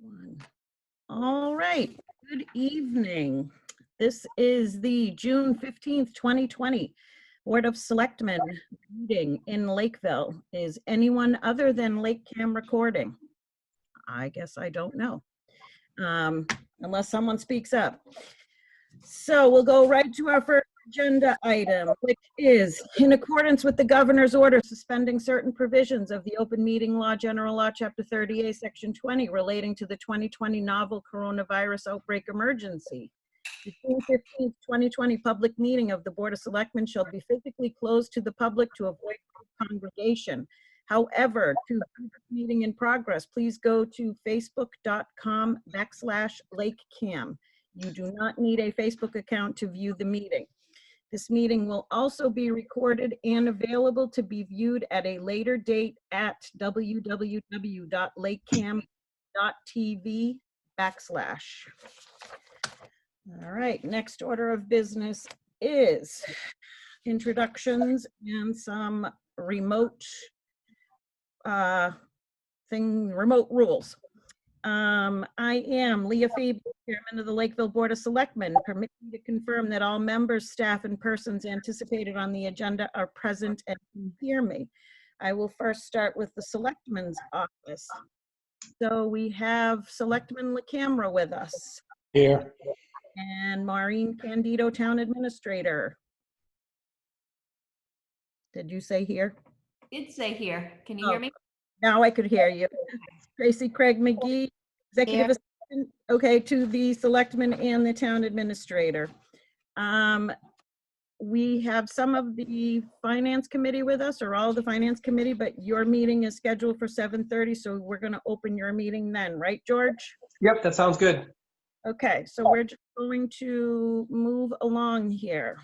One. All right, good evening. This is the June 15th, 2020 Board of Selectmen meeting in Lakeville. Is anyone other than Lake Cam recording? I guess I don't know, unless someone speaks up. So we'll go right to our first agenda item, which is in accordance with the governor's order suspending certain provisions of the Open Meeting Law, General Law, Chapter 38, Section 20, relating to the 2020 novel coronavirus outbreak emergency. The June 15th, 2020 public meeting of the Board of Selectmen shall be physically closed to the public to avoid congregation. However, to view the meeting in progress, please go to facebook.com/LakeCam. You do not need a Facebook account to view the meeting. This meeting will also be recorded and available to be viewed at a later date at www.lakecam.tv/. All right, next order of business is introductions and some remote remote rules. I am Leah Phoebe, Chairman of the Lakeville Board of Selectmen. Permit me to confirm that all members, staff, and persons anticipated on the agenda are present and can hear me. I will first start with the Selectmen's office. So we have Selectman LaCamera with us. Here. And Maureen Candido, Town Administrator. Did you say here? Did say here. Can you hear me? Now I could hear you. Tracy Craig McGee, Executive Assistant, okay, to the Selectman and the Town Administrator. We have some of the Finance Committee with us, or all of the Finance Committee, but your meeting is scheduled for 7:30, so we're going to open your meeting then, right, George? Yep, that sounds good. Okay, so we're just going to move along here.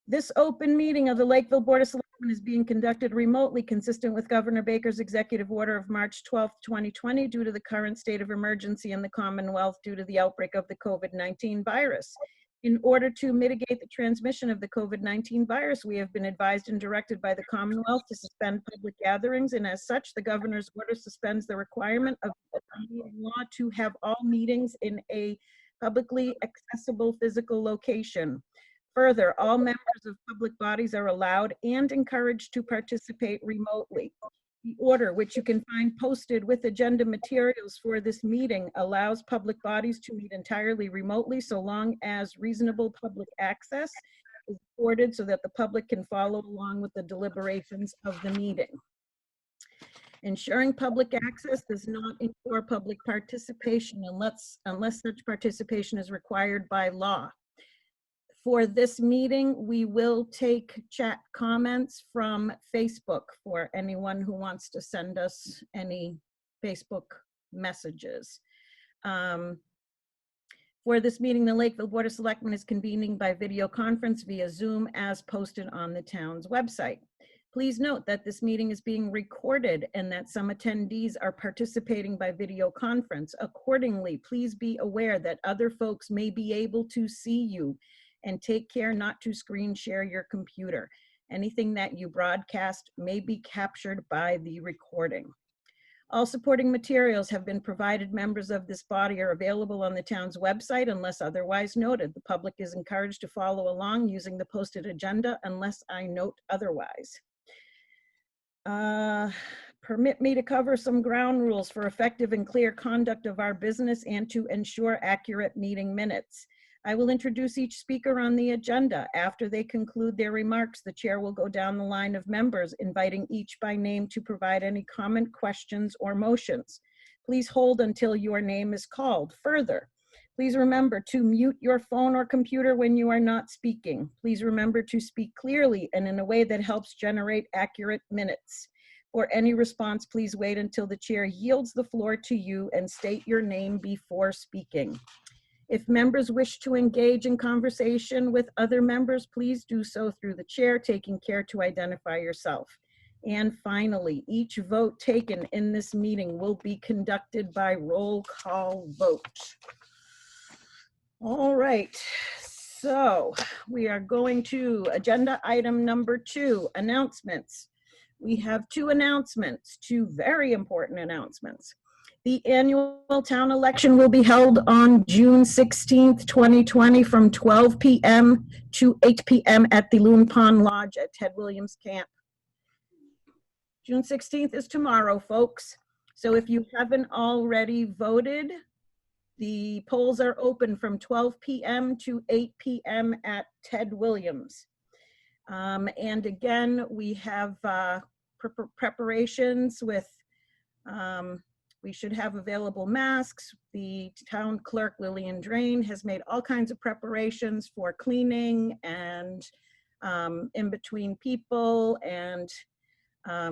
This open meeting of the Lakeville Board of Selectmen is being conducted remotely, consistent with Governor Baker's executive order of March 12th, 2020, due to the current state of emergency in the Commonwealth due to the outbreak of the COVID-19 virus. In order to mitigate the transmission of the COVID-19 virus, we have been advised and directed by the Commonwealth to suspend public gatherings, and as such, the governor's order suspends the requirement of the meeting law to have all meetings in a publicly accessible physical location. Further, all members of public bodies are allowed and encouraged to participate remotely. The order, which you can find posted with agenda materials for this meeting, allows public bodies to meet entirely remotely so long as reasonable public access is afforded so that the public can follow along with the deliberations of the meeting. Ensuring public access does not ensure public participation unless such participation is required by law. For this meeting, we will take chat comments from Facebook for anyone who wants to send us any Facebook messages. For this meeting, the Lakeville Board of Selectmen is convening by video conference via Zoom as posted on the town's website. Please note that this meeting is being recorded and that some attendees are participating by video conference. Accordingly, please be aware that other folks may be able to see you, and take care not to screen share your computer. Anything that you broadcast may be captured by the recording. All supporting materials have been provided. Members of this body are available on the town's website unless otherwise noted. The public is encouraged to follow along using the posted agenda unless I note otherwise. Permit me to cover some ground rules for effective and clear conduct of our business and to ensure accurate meeting minutes. I will introduce each speaker on the agenda. After they conclude their remarks, the chair will go down the line of members, inviting each by name to provide any comment, questions, or motions. Please hold until your name is called. Further, please remember to mute your phone or computer when you are not speaking. Please remember to speak clearly and in a way that helps generate accurate minutes. For any response, please wait until the chair yields the floor to you and state your name before speaking. If members wish to engage in conversation with other members, please do so through the chair, taking care to identify yourself. And finally, each vote taken in this meeting will be conducted by roll call vote. All right, so we are going to agenda item number 2, announcements. We have 2 announcements, 2 very important announcements. The annual town election will be held on June 16th, 2020 from 12 p.m. to 8 p.m. at the Loon Pond Lodge at Ted Williams Camp. June 16th is tomorrow, folks. So if you haven't already voted, the polls are open from 12 p.m. to 8 p.m. at Ted Williams. And again, we have preparations with, we should have available masks. The town clerk, Lillian Drain, has made all kinds of preparations for cleaning and in between people, and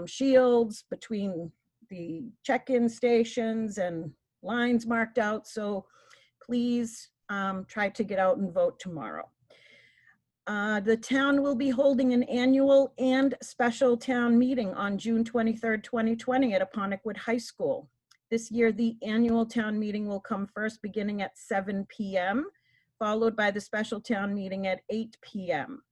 shields between the check-in stations and lines marked out. So please try to get out and vote tomorrow. The town will be holding an annual and special town meeting on June 23rd, 2020 at Aponequid High School. This year, the annual town meeting will come first, beginning at 7 p.m., followed by the special town meeting at 8 p.m.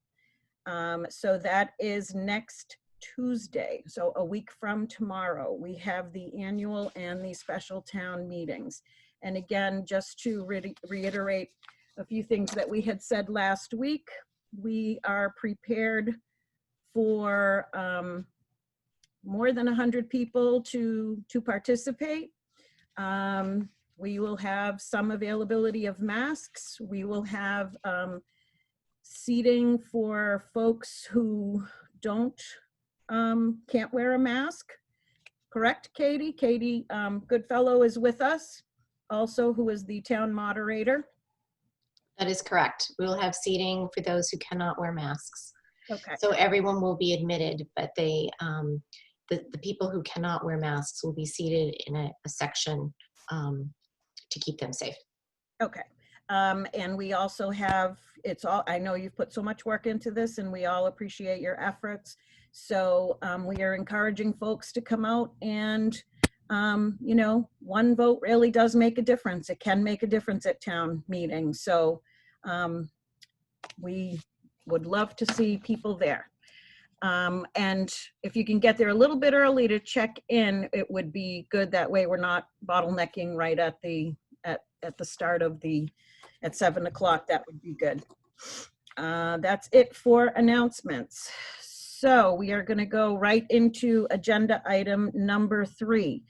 So that is next Tuesday. So a week from tomorrow, we have the annual and the special town meetings. And again, just to reiterate a few things that we had said last week, we are prepared for more than 100 people to participate. We will have some availability of masks. We will have seating for folks who can't wear a mask. Correct, Katie? Katie Goodfellow is with us also, who is the town moderator. That is correct. We will have seating for those who cannot wear masks. Okay. So everyone will be admitted, but the people who cannot wear masks will be seated in a section to keep them safe. Okay. And we also have, I know you've put so much work into this and we all appreciate your efforts. So we are encouraging folks to come out and, you know, one vote really does make a difference. It can make a difference at town meetings. So we would love to see people there. And if you can get there a little bit early to check in, it would be good. That way we're not bottlenecking right at the start of at 7 o'clock. That would be good. That's it for announcements. So we are going to go right into agenda item number 3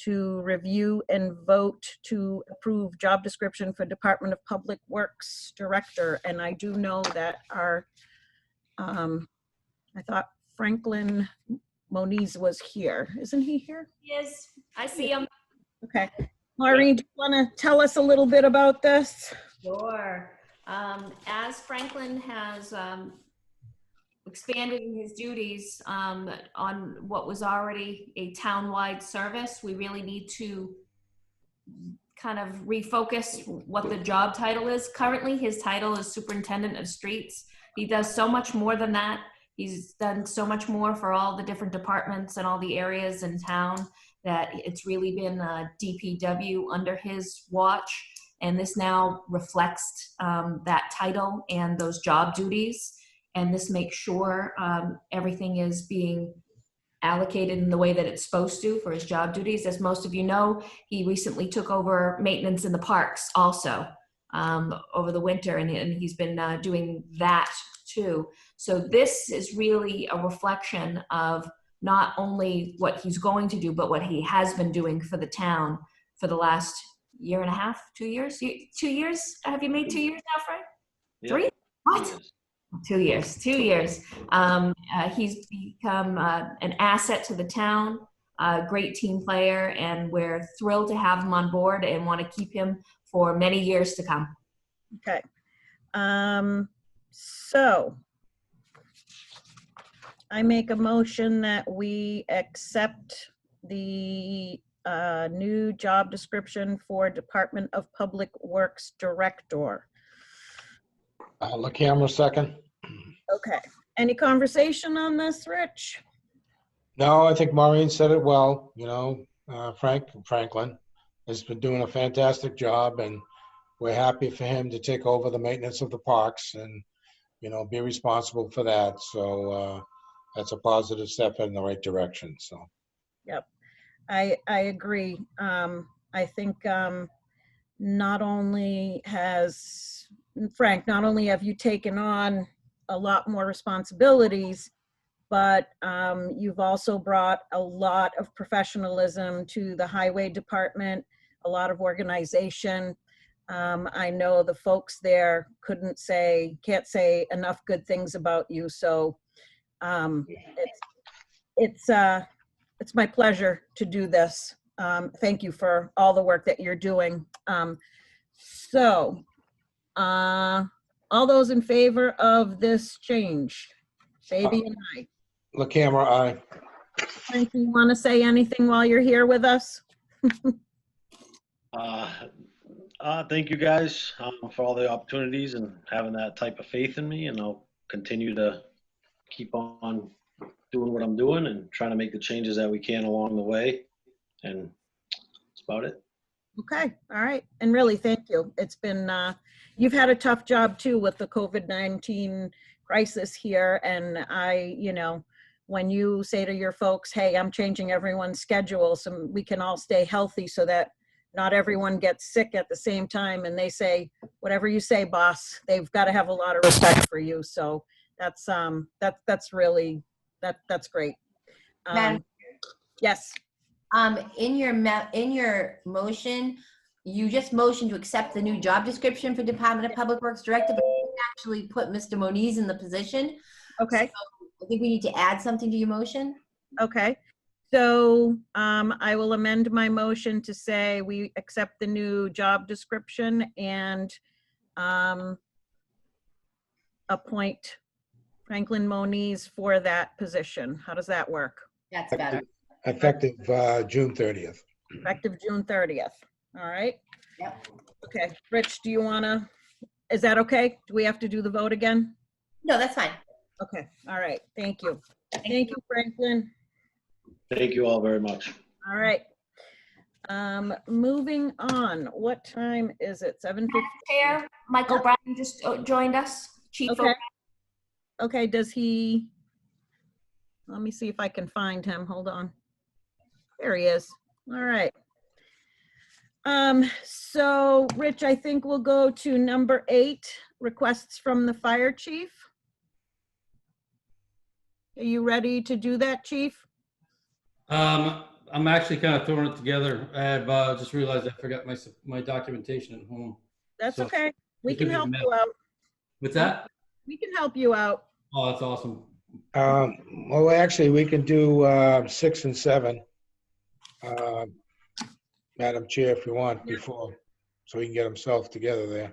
to review and vote to approve job description for Department of Public Works Director. And I do know that our, I thought Franklin Moniz was here. Isn't he here? Yes, I see him. Okay. Maureen, do you want to tell us a little bit about this? Sure. As Franklin has expanded in his duties on what was already a town-wide service, we really need to kind of refocus what the job title is. Currently, his title is Superintendent of Streets. He does so much more than that. He's done so much more for all the different departments and all the areas in town that it's really been DPW under his watch. And this now reflects that title and those job duties. And this makes sure everything is being allocated in the way that it's supposed to for his job duties. As most of you know, he recently took over maintenance in the parks also over the winter, and he's been doing that too. So this is really a reflection of not only what he's going to do, but what he has been doing for the town for the last year and a half, 2 years? 2 years? Have you made 2 years now, Frank? Yeah. 3? What? 2 years. 2 years. He's become an asset to the town, a great team player, and we're thrilled to have him on board and want to keep him for many years to come. Okay. So I make a motion that we accept the new job description for Department of Public Works Director. The camera second. Okay. Any conversation on this, Rich? No, I think Maureen said it well. You know, Franklin has been doing a fantastic job, and we're happy for him to take over the maintenance of the parks and, you know, be responsible for that. So that's a positive step in the right direction. So. Yep. I agree. I think not only has, Frank, not only have you taken on a lot more responsibilities, but you've also brought a lot of professionalism to the highway department, a lot of organization. I know the folks there can't say enough good things about you. So it's my pleasure to do this. Thank you for all the work that you're doing. All those in favor of this change? Baby and I. La camera, aye. Frank, do you want to say anything while you're here with us? Thank you guys for all the opportunities and having that type of faith in me, and I'll continue to keep on doing what I'm doing and trying to make the changes that we can along the way, and that's about it. Okay, all right. And really, thank you. It's been, you've had a tough job too with the COVID-19 crisis here. And when you say to your folks, hey, I'm changing everyone's schedule so we can all stay healthy so that not everyone gets sick at the same time, and they say, whatever you say, boss, they've got to have a lot of respect for you. So that's really, that's great. Madam, Yes. in your motion, you just motioned to accept the new job description for Department of Public Works Director, but you didn't actually put Mr. Moniz in the position. Okay. So I think we need to add something to your motion. Okay. So I will amend my motion to say we accept the new job description and appoint Franklin Moniz for that position. How does that work? That's better. Effective June 30th. Effective June 30th. All right. Yep. Okay. Rich, do you want to, is that okay? Do we have to do the vote again? No, that's fine. Okay. All right. Thank you. Thank you, Franklin. Thank you all very much. All right. Moving on. What time is it? 7:50. Chair, Michael Brown just joined us. Chief. Okay. Okay, does he, let me see if I can find him. Hold on. There he is. All right. So Rich, I think we'll go to number 8, requests from the fire chief. Are you ready to do that, chief? I'm actually kind of throwing it together. I've just realized I forgot my documentation at home. That's So, okay. We you can can do help the you out. What's that? We can help you out. Oh, that's awesome. Well, actually, we can do 6 and 7, Madam Chair, if you want, before, so he can get himself together there.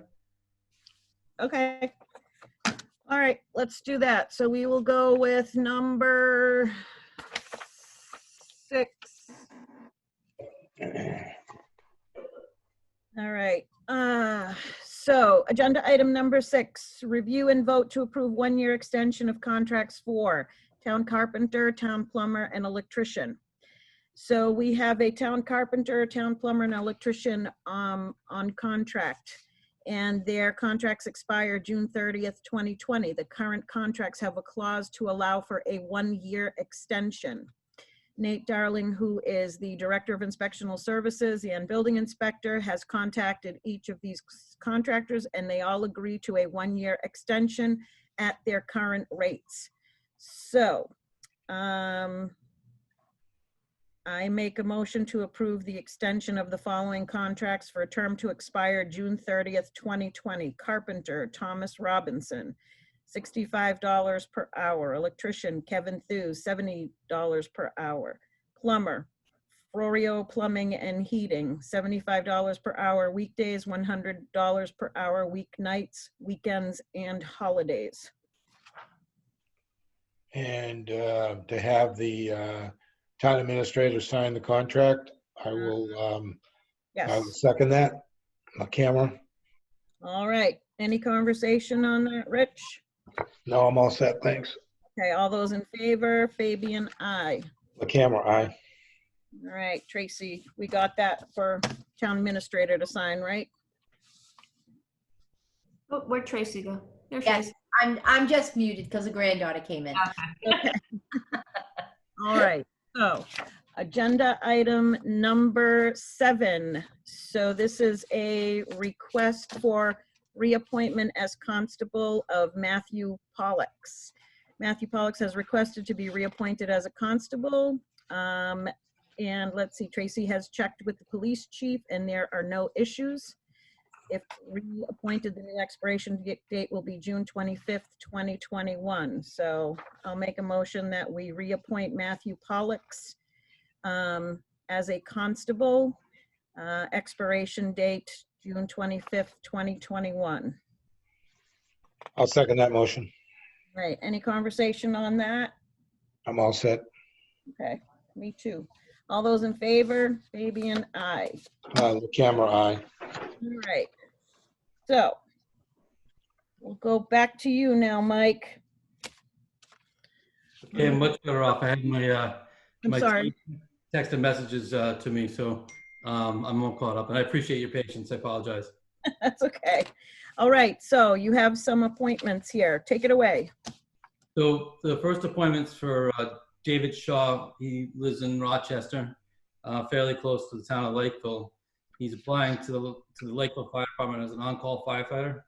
Okay. All right, let's do that. So we will go with number 6. All right. So agenda item number 6, review and vote to approve 1-year extension of contracts for town carpenter, town plumber, and electrician. So we have a town carpenter, town plumber, and electrician on contract, and their contracts expire June 30th, 2020. The current contracts have a clause to allow for a 1-year extension. Nate Darling, who is the Director of Inspectional Services and Building Inspector, has contacted each of these contractors, and they all agree to a 1-year extension at their current rates. So, I make a motion to approve the extension of the following contracts for a term to expire June 30th, 2020. Carpenter, Thomas Robinson, $65 per hour. Electrician, Kevin Thew, $70 per hour. Plumber, Florio Plumbing and Heating, $75 per hour weekdays, $100 per hour weeknights, weekends, and holidays. And to have the town administrator sign the contract, I will Yes. second that. My camera. All right. Any conversation on that, Rich? No, I'm all set, thanks. Okay, all those in favor, Fabian, aye. The camera, aye. All right, Tracy, we got that for town administrator to sign, right? Oh, where'd Tracy go? There she Yes, is. I'm just muted because the granddaughter came in. Okay. All right, so Agenda item number 7. So this is a request for reappointment as constable of Matthew Pollux. Matthew Pollux has requested to be reappointed as a constable. And let's see, Tracy has checked with the police chief and there are no issues. If reappointed, the new expiration date will be June 25th, 2021. So I'll make a motion that we reappoint Matthew Pollux as a constable, expiration date June 25th, 2021. I'll second that motion. Right, any conversation on that? I'm all set. Okay, me too. All those in favor, Fabian, aye. The camera, aye. All right, so we'll go back to you now, Mike. Okay, I'm much better off. I had my, I'm my sorry. team text and messages to me, so I'm all caught up. And I appreciate your patience. I apologize. That's okay. All right, so you have some appointments here. Take it away. So the first appointment's for David Shaw. He lives in Rochester, fairly close to the town of Lakeville. He's applying to the Lakeville Fire Department as an on-call firefighter.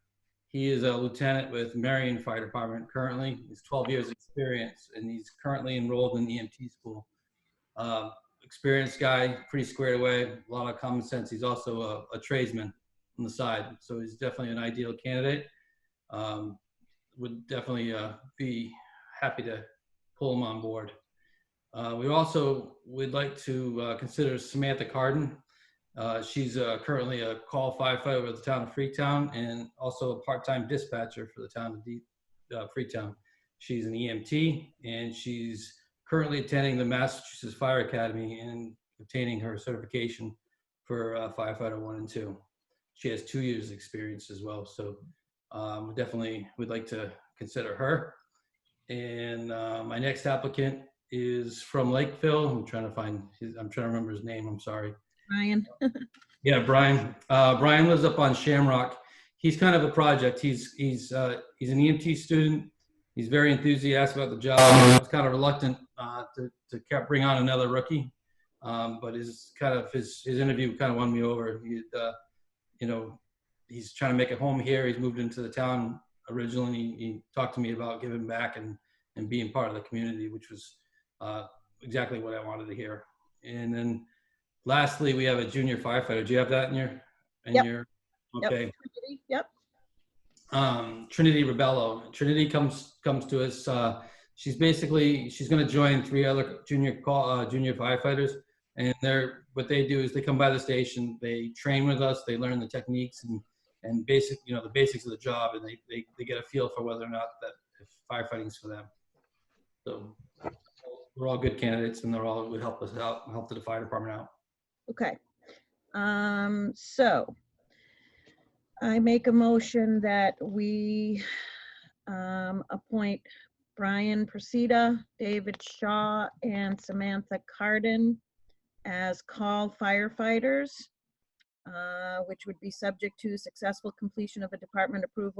He is a lieutenant with Marion Fire Department currently. He's 12 years experience, and he's currently enrolled in EMT school. Experienced guy, pretty squared away, a lot of common sense. He's also a tradesman on the side, so he's definitely an ideal candidate. Would definitely be happy to pull him on board. We also would like to consider Samantha Carden. She's currently a call firefighter with the town of Freetown and also a part-time dispatcher for the town of Freetown. She's an EMT and she's currently attending the Massachusetts Fire Academy and obtaining her certification for firefighter 1 and 2. She has 2 years experience as well. So we definitely would like to consider her. And my next applicant is from Lakeville. I'm trying to remember his name. I'm sorry. Ryan. Yeah, Brian. Brian lives up on Shamrock. He's kind of a project. He's an EMT student. He's very enthusiastic about the job. I was kind of reluctant to bring on another rookie, but his interview kind of won me over. He's trying to make a home here. He's moved into the town originally. He talked to me about giving back and being part of the community, which was exactly what I wanted to hear. And then lastly, we have a junior firefighter. Do you have that in your? Yep. Okay. Yep. Trinity Rebello. Trinity comes to us. She's going to join 3 other junior firefighters, and what they do is they come by the station, they train with us, they learn the techniques and the basics of the job, and they get a feel for whether or not that if firefighting's for them. So we're all good candidates, and they're all would help us out, help the fire department out. Okay. So I make a motion that we appoint Brian Presida, David Shaw, and Samantha Carden as call firefighters, which would be subject to successful completion of a department approved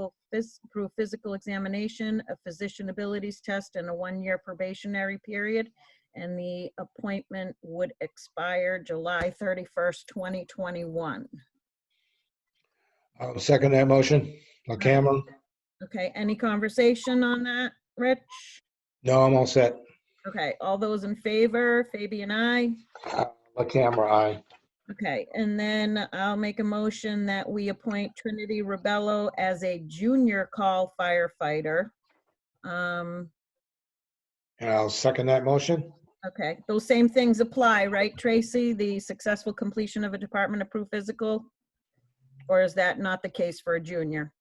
physical examination, a physician abilities test, and a 1-year probationary period. And the appointment would expire July 31st, 2021. I'll second that motion. The camera. Okay, any conversation on that, Rich? No, I'm all set. Okay, all those in favor, Fabian, aye. The camera, aye. Okay, and then I'll make a motion that we appoint Trinity Rebello as a junior call firefighter. And I'll second that motion. Okay, those same things apply, right, Tracy? The successful completion of a department approved physical? Or is that not the case for a junior?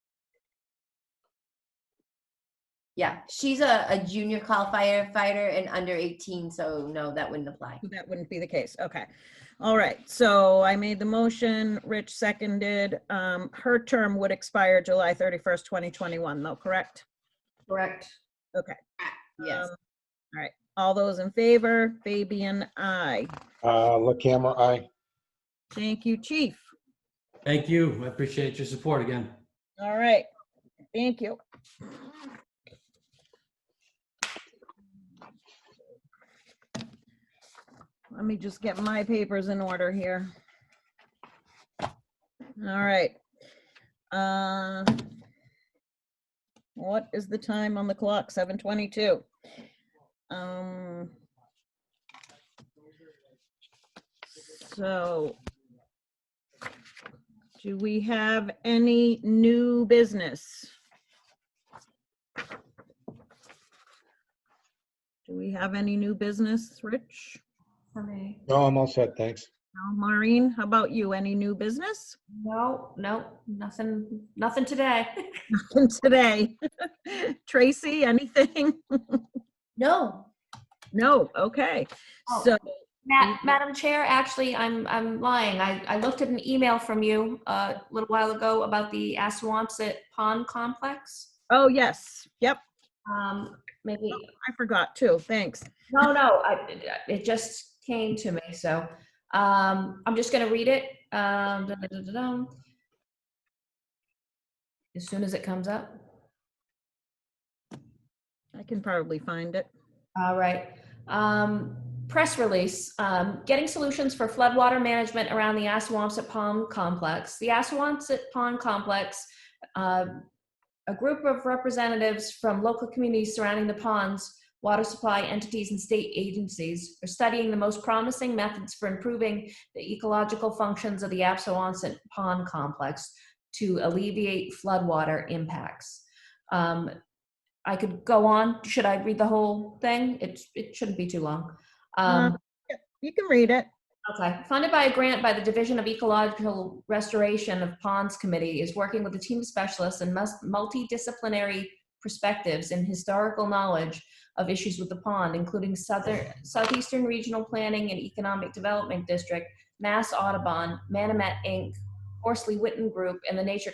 Yeah, she's a junior call firefighter and under 18, so no, that wouldn't apply. That wouldn't be the case. Okay. All right. So I made the motion. Rich seconded. Her term would expire July 31st, 2021, though, correct? Correct. Okay. Yes. All right. All those in favor, Fabian, aye. The camera, aye. Thank you, Chief. Thank you. I appreciate your support again. All right. Thank you. Let me just get my papers in order here. All right. What is the time on the clock? 7:22. So do we have any new business? Do we have any new business, Rich? For me. No, I'm all set, thanks. No, Maureen, how about you? Any new business? No, nothing today. Nothing today. Tracy, anything? No. No, okay. Oh. So, Madam Chair, actually, I'm lying. I looked at an email from you a little while ago about the Assawamsett Pond Complex. oh, yes, yep, Maybe, I forgot too, thanks. no, it just came to me, so I'm just gonna read it. As soon as it comes up. I can probably find it. All right. Press release, getting solutions for floodwater management around the Assawamsett Pond Complex. The Assawamsett Pond Complex, a group of representatives from local communities surrounding the ponds, water supply entities, and state agencies are studying the most promising methods for improving the ecological functions of the Assawamsett Pond Complex to alleviate floodwater impacts. I could go on. Should I read the whole thing? It shouldn't be too long. You can read it. Okay. Funded by a grant by the Division of Ecological Restoration of Ponds Committee, is working with a team of specialists and multidisciplinary perspectives and historical knowledge of issues with the pond, including Southeastern Regional Planning and Economic Development District, Mass Audubon, Manomet Inc., Horsley Witten Group, and the Nature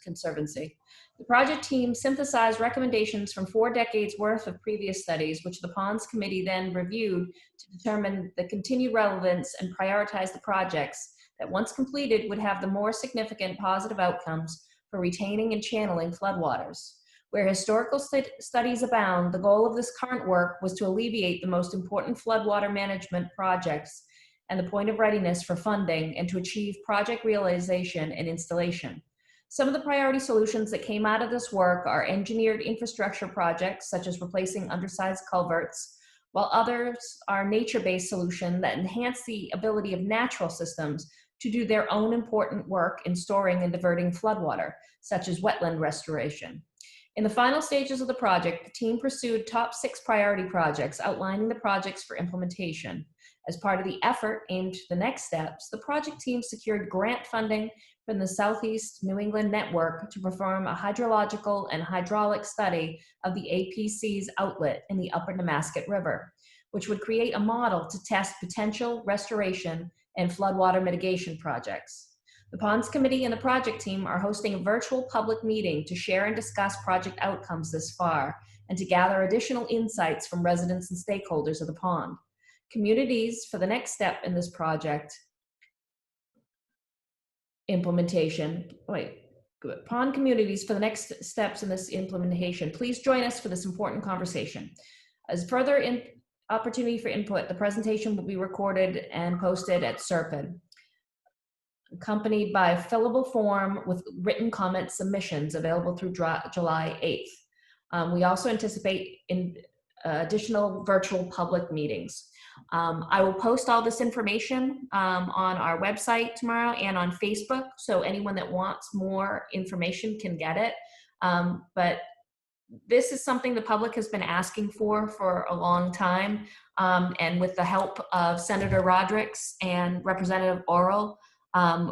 Conservancy. The project team synthesized recommendations from 4 decades worth of previous studies, which the Ponds Committee then reviewed to determine the continued relevance and prioritize the projects that, once completed, would have the more significant positive outcomes for retaining and channeling floodwaters. Where historical studies abound, the goal of this current work was to alleviate the most important floodwater management projects and the point of readiness for funding, and to achieve project realization and installation. Some of the priority solutions that came out of this work are engineered infrastructure projects, such as replacing undersized culverts, while others are nature-based solutions that enhance the ability of natural systems to do their own important work in storing and diverting floodwater, such as wetland restoration. In the final stages of the project, the team pursued top 6 priority projects, outlining the projects for implementation. As part of the effort aimed at the next steps, the project team secured grant funding from the Southeast New England Network to perform a hydrological and hydraulic study of the APC's outlet in the Upper Nemasket River, which would create a model to test potential restoration and floodwater mitigation projects. The Ponds Committee and the project team are hosting a virtual public meeting to share and discuss project outcomes this far, and to gather additional insights from residents and stakeholders of the pond. Communities for the next step in this project implementation. Pond communities for the next steps in this implementation. Please join us for this important conversation. As further opportunity for input, the presentation will be recorded and posted at SERPID, accompanied by a fillable form with written comment submissions available through July 8th. We also anticipate additional virtual public meetings. I will post all this information on our website tomorrow and on Facebook, so anyone that wants more information can get it. But this is something the public has been asking for a long time, and with the help of Senator Rodericks and Representative Oral,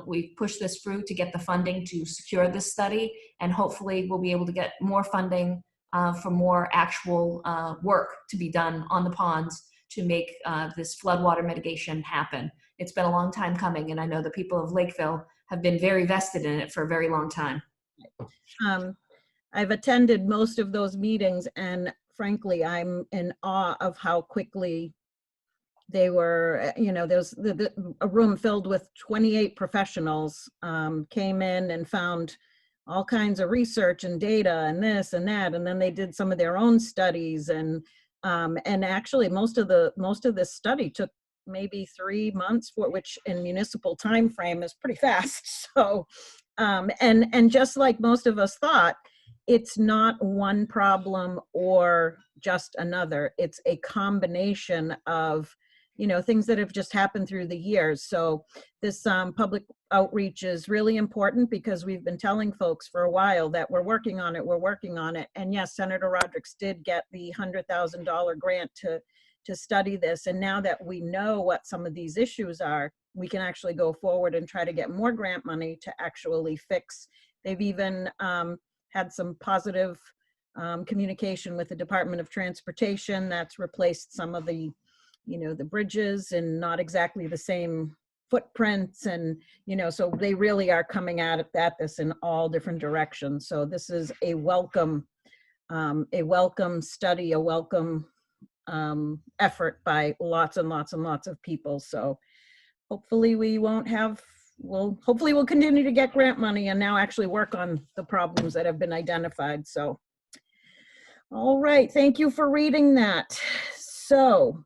we've pushed this through to get the funding to secure this study, and hopefully we'll be able to get more funding for more actual work to be done on the ponds to make this floodwater mitigation happen. It's been a long time coming, and I know the people of Lakeville have been very vested in it for a very long time. I've attended most of those meetings, and frankly, I'm in awe of how quickly they were, there's a room filled with 28 professionals came in and found all kinds of research and data and this and that, and then they did some of their own studies, and actually most of this study took maybe 3 months, for which in municipal time frame is pretty fast. So, and just like most of us thought, it's not one problem or just another. It's a combination of, you know, things that have just happened through the years. So this public outreach is really important because we've been telling folks for a while that we're working on it. And yes, Senator Rodrick did get the $100,000 grant to study this. And now that we know what some of these issues are, we can actually go forward and try to get more grant money to actually fix. They've even had some positive communication with the Department of Transportation that's replaced some of the, you know, the bridges and not exactly the same footprints. And, you know, so they really are coming at this in all different directions. So this is a welcome study, a welcome effort by lots and lots and lots of people. So hopefully we'll continue to get grant money and now actually work on the problems that have been identified. So, all right, thank you for reading that. So,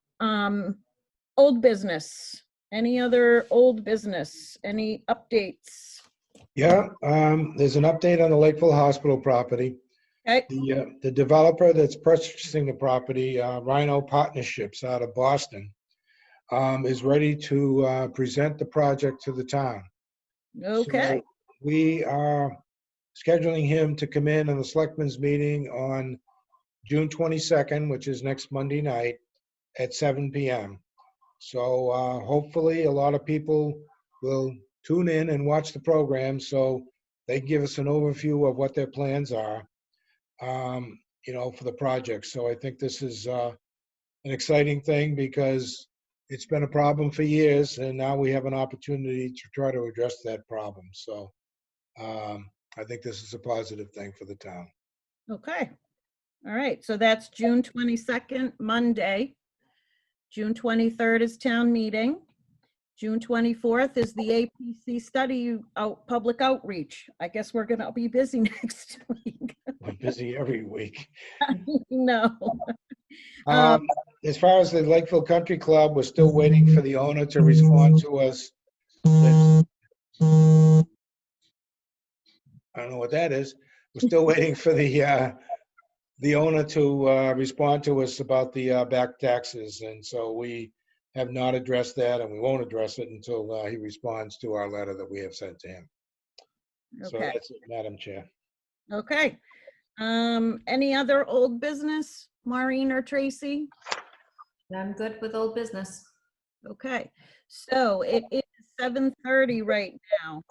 old business, any other old business, any updates? Yeah, there's an update on the Lakeville Hospital property. Okay. The developer that's purchasing the property, Rhino Partnerships out of Boston, is ready to present the project to the town. Okay. So we are scheduling him to come in on the Selectmen's meeting on June 22nd, which is next Monday night at 7 p.m. So hopefully a lot of people will tune in and watch the program so they give us an overview of what their plans are, you know, for the project. So I think this is an exciting thing because it's been a problem for years and now we have an opportunity to try to address that problem. So I think this is a positive thing for the town. Okay. All right. So that's June 22nd, Monday. June 23rd is town meeting. June 24th is the APC study public outreach. I guess we're going to be busy next week. We're busy every week. No. As far as the Lakeville Country Club, we're still waiting for the owner to respond to us. I don't know what that is. We're still waiting for the owner to respond to us about the back taxes. And so we have not addressed that and we won't address it until he responds to our letter that we have sent to him. So Okay. that's it, Madam Chair. Okay. Any other old business, Maureen or Tracy? I'm good with old business. Okay. So it is 7:30 right now.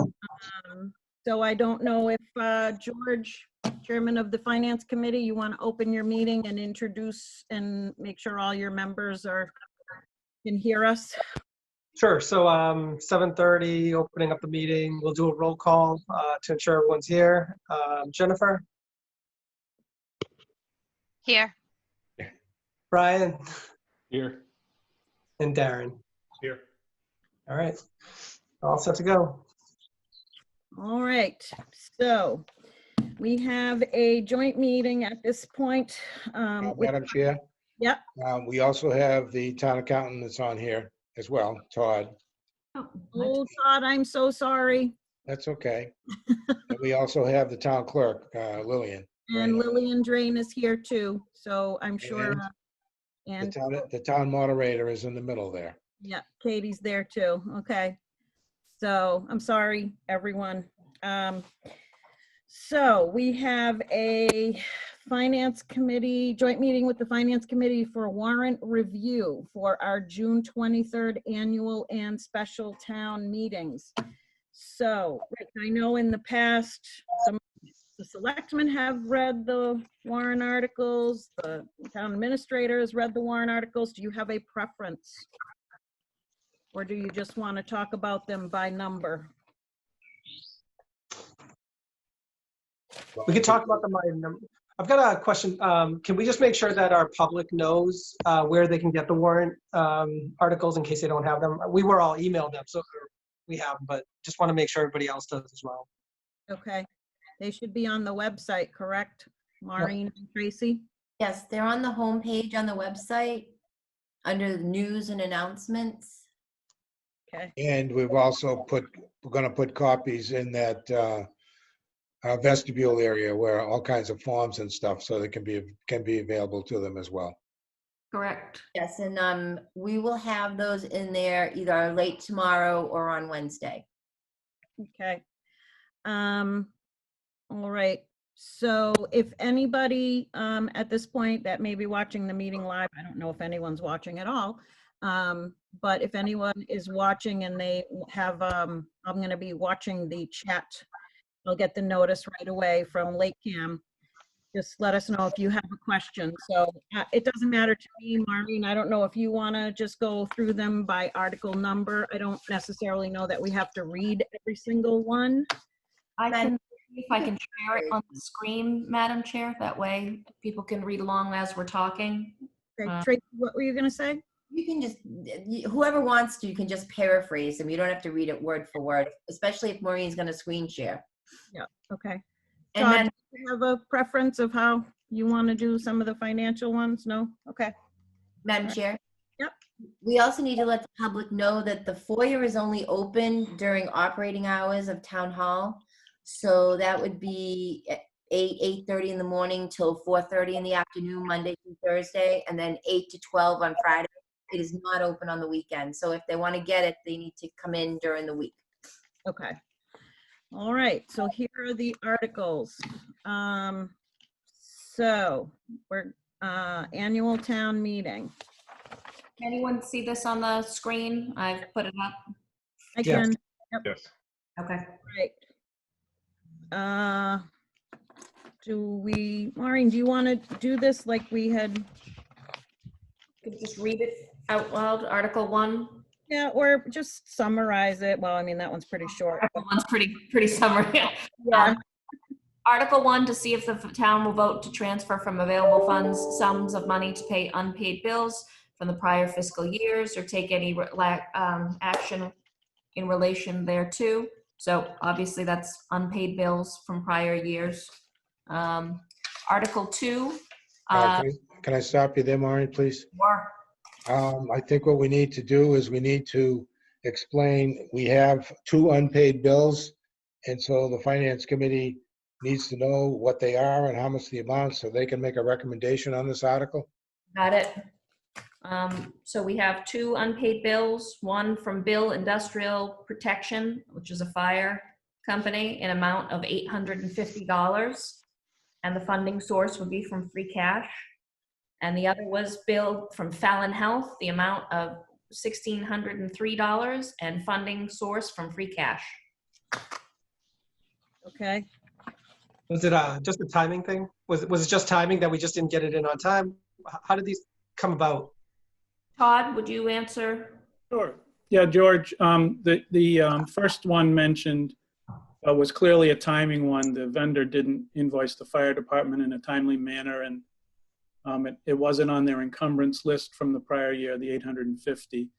So I don't know if George, Chairman of the Finance Committee, you want to open your meeting and introduce and make sure all your members can hear us? Sure. So 7:30, opening up the meeting. We'll do a roll call to ensure everyone's here. Jennifer? Here. Brian? Here. And Darren? Here. All right. All set to go. All right. So we have a joint meeting at this point. Madam Chair? Yep. We also have the town accountant that's on here as well, Todd. Oh, Todd, I'm so sorry. That's okay. And we also have the town clerk, Lillian. And Lillian Drain is here too. So I'm sure. And And the town moderator is in the middle there. yeah, Katie's there too. Okay. So I'm sorry, everyone. So we have a finance committee, joint meeting with the finance committee for warrant review for our June 23rd annual and special town meetings. So Rick, I know in the past, some of the selectmen have read the warrant articles, the town administrator has read the warrant articles. Do you have a preference? Or do you just want to talk about them by number? We can talk about them by number. I've got a question. Can we just make sure that our public knows where they can get the warrant articles in case they don't have them? We were all emailed them, so we have them, but just want to make sure everybody else does as well. Okay, they should be on the website, correct? Maureen and Tracy? Yes, they're on the homepage on the website under the news and announcements. Okay, And we've also we're gonna put copies in that vestibule area where all kinds of forms and stuff, so they can be available to them as well. Correct. Yes, and we will have those in there either late tomorrow or on Wednesday. okay. All right. So if anybody at this point that may be watching the meeting live, I don't know if anyone's watching at all. But if anyone is watching and they have, I'm going to be watching the chat. I'll get the notice right away from Lake Cam. Just let us know if you have a question. So it doesn't matter to me, Maureen. I don't know if you want to just go through them by article number. I don't necessarily know that we have to read every single one. I can see if I can share it on the screen, Madam Chair. That way people can read along as we're talking. Okay, Tracy, what were you going to say? You can just, whoever wants to, you can just paraphrase them. You don't have to read it word for word, especially if Maureen's going to screen share. Yeah, okay. And Todd, then, do you have a preference of how you want to do some of the financial ones? No? Okay. Madam Chair? Yep. We also need to let the public know that the foyer is only open during operating hours of Town Hall. So that would be at 8:30 in the morning till 4:30 in the afternoon, Monday through Thursday, and then 8 to 12 on Friday. It is not open on the weekend. So if they want to get it, they need to come in during the week. Okay. All right, so here are the articles. So we're annual town meeting. Anyone see this on the screen? I've put it up. I can, Yes. Okay. right. Maureen, do you want to do this like we had? Could just read it out loud, Article 1. Yeah, or just summarize it. Well, I mean, that one's pretty short. Article 1's pretty summary. Yeah. Article 1, to see if the town will vote to transfer from available funds sums of money to pay unpaid bills from the prior fiscal years or take any action in relation thereto. So obviously that's unpaid bills from prior years. Article 2. Can I stop you there, Maureen, please? Sure. I think what we need to do is we need to explain, we have 2 unpaid bills, and so the finance committee needs to know what they are and how much the amount, so they can make a recommendation on this article. Got it. So we have 2 unpaid bills, one from Bill Industrial Protection, which is a fire company, an amount of $850. And the funding source would be from free cash. And the other was billed from Fallon Health, the amount of $1,603 and funding source from free cash. Okay. Was it just a timing thing? Was it just timing that we just didn't get it in on time? How did these come about? Todd, would you answer? Sure. Yeah, George, the first one mentioned was clearly a timing one. The vendor didn't invoice the fire department in a timely manner, and it wasn't on their encumbrance list from the prior year, the 850.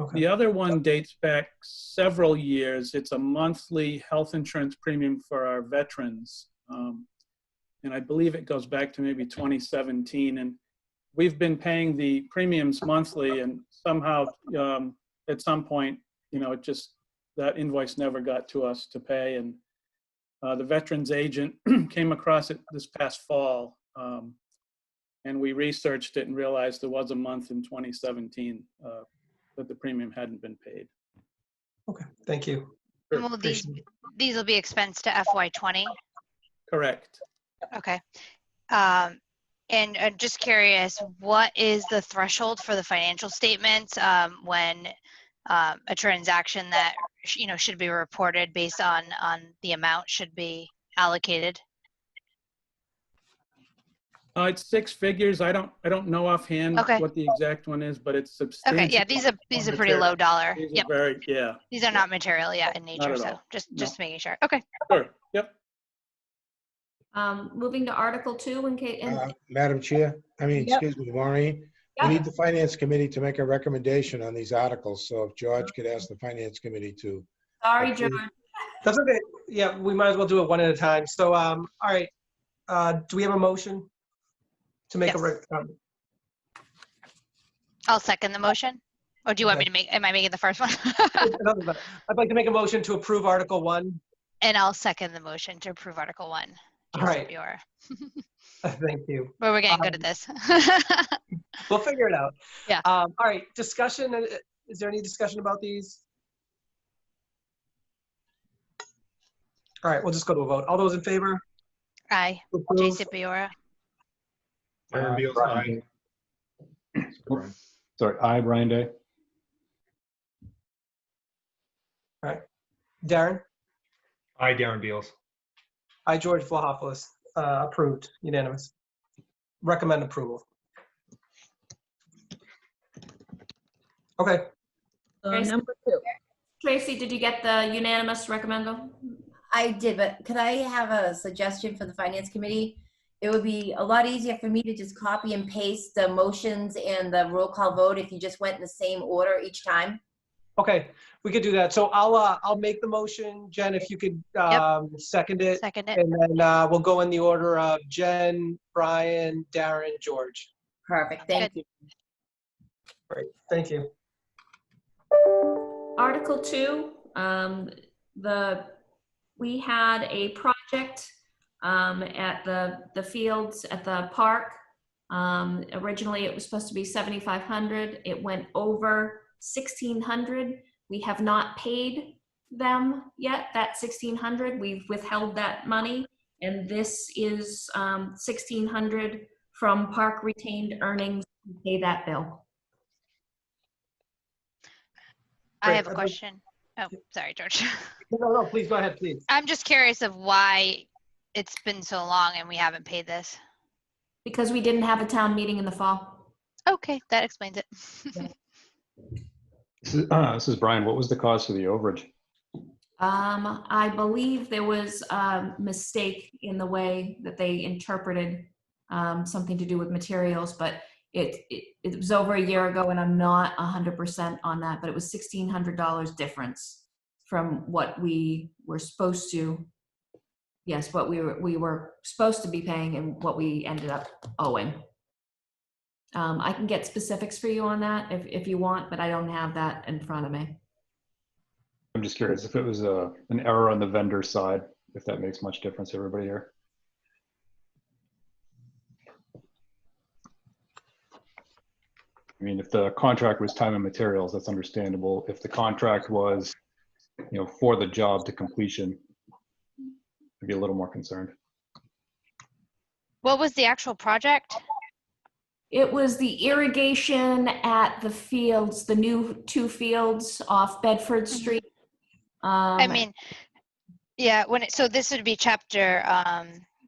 Okay. The other one dates back several years. It's a monthly health insurance premium for our veterans. And I believe it goes back to maybe 2017. And we've been paying the premiums monthly, and somehow at some point, it just, that invoice never got to us to pay. And the veterans agent came across it this past fall. And we researched it and realized there was a month in 2017 that the premium hadn't been paid. Okay, thank you. Sure. Will these will be expensed to FY20? Correct. Okay. And I'm just curious, what is the threshold for the financial statements when a transaction that should be reported based on the amount should be allocated? It's 6 figures. I don't know offhand Okay. what the exact one is, but it's substantial. Okay, yeah, these are pretty low dollar. These Yep. are very, yeah. These are not material yet in nature, at so all. just making sure. Okay. Sure. Yep. Moving to Article 2 in case. Madam Chair, Yep. excuse me, Maureen, we need the finance committee to make a recommendation on these articles, so if George could ask the finance committee to. Sorry, George. That's okay. Yeah, we might as well do it one at a time. So, all right. Do we have a motion to make Yes. a I'll second the motion. Or do you want me to make, am I making the first one? I'd like to make a motion to approve Article 1. And I'll second the motion to approve Article 1. All right. Fiora. Thank you. Well, we're getting good at this. We'll figure it out. Yeah. All right, discussion. Is there any discussion about these? All right, we'll just go to a vote. All those in favor? Aye. to approve? Jason Fiora. Darren Beals, aye. Oops. Sorry, I, Brian Day. Darren? Aye, Darren Beals. I, George Vlahopoulos. Approved, unanimous. Recommend approval. Okay. Number 2. Tracy, did you get the unanimous recommendo? I did, but could I have a suggestion for the finance committee? It would be a lot easier for me to just copy and paste the motions and the roll call vote if you just went in the same order each time. Okay, we could do that. So I'll make the motion. Jen, if you could second it. Second it. And then we'll go in the order of Jen, Brian, Darren, George. Perfect, thank you. Great, thank you. Article 2, we had a project at the fields at the park. Originally, it was supposed to be $7,500. It went over $1,600. We have not paid them yet, that $1,600. We've withheld that money, and this is $1,600 from park retained earnings to pay that bill. I have a question. Oh, sorry, George. No, please go ahead, please. I'm just curious of why it's been so long and we haven't paid this. Because we didn't have a town meeting in the fall. Okay, that explains it. This is Brian. What was the cause for the overage? I believe there was a mistake in the way that they interpreted something to do with materials, but it was over a year ago, and I'm not 100% on that, but it was $1,600 difference from what we were supposed to. Yes, what we were supposed to be paying and what we ended up owing. I can get specifics for you on that if you want, but I don't have that in front of me. I'm just curious if it was an error on the vendor side, if that makes much difference to everybody here. I mean, if the contract was time and materials, that's understandable. If the contract was, for the job to completion, I'd be a little more concerned. What was the actual project? It was the irrigation at the fields, the new 2 fields off Bedford Street. I mean, yeah, so this would be chapter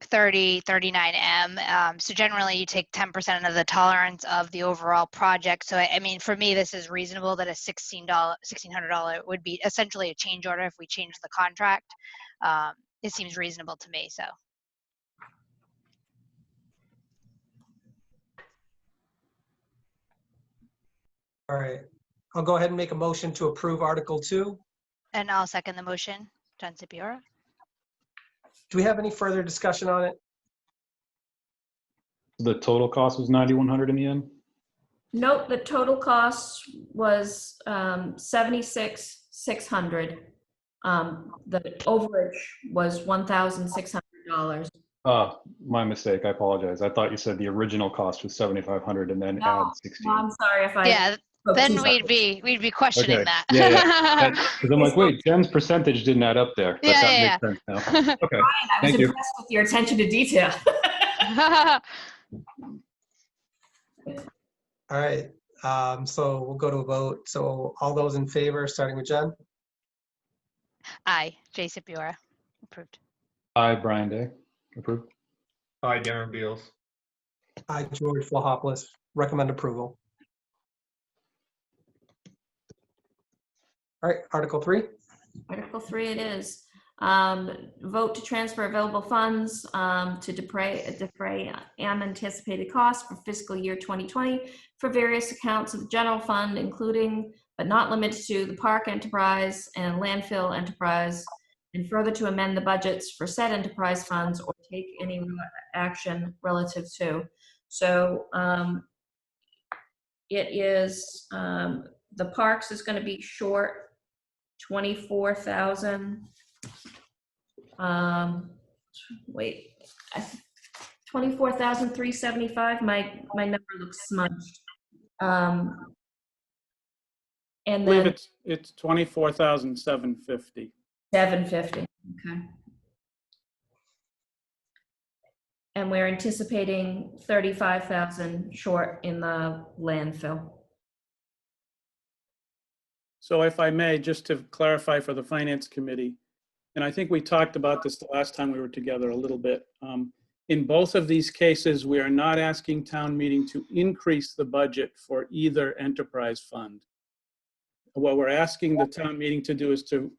3039M. So generally you take 10% of the tolerance of the overall project. So I mean, for me, this is reasonable that a $1,600 would be essentially a change order if we change the contract. It seems reasonable to me, so. All right, I'll go ahead and make a motion to approve Article 2. And I'll second the motion. John Cipiora. Do we have any further discussion on it? The total cost was $9,100 in the end? Note the total cost was $76,600. The overage was $1,600. My mistake. I apologize. I thought you said the original cost was $7,500 and then add 16. No, I'm sorry if I. Yeah, then we'd be questioning Okay. that. Yeah. Because I'm like, wait, Jen's percentage didn't add up there. But that makes sense now. Okay. Brian, I was Thank you. impressed with your attention to detail. All right, so we'll go to a vote. So all those in favor, starting with Jen? Aye, J. Cipiora. Approved. I, Brian Day. Approved. Aye, Darren Beals. I, George Vlahopoulos. Recommend approval. All right, Article 3. Article 3 it is. Vote to transfer available funds to defray unanticipated costs for fiscal year 2020 for various accounts of the general fund, including but not limited to the park enterprise and landfill enterprise, and further to amend the budgets for said enterprise funds or take any action relative to. So it is the parks is gonna be short 24,000. Wait, 24,375. My number looks smudged. And I believe then it's 24,750. 750. Okay. And we're anticipating 35,000 short in the landfill. So if I may, just to clarify for the Finance Committee, and I think we talked about this the last time we were together a little bit. In both of these cases, we are not asking town meeting to increase the budget for either enterprise fund. What we're asking the town meeting to do is to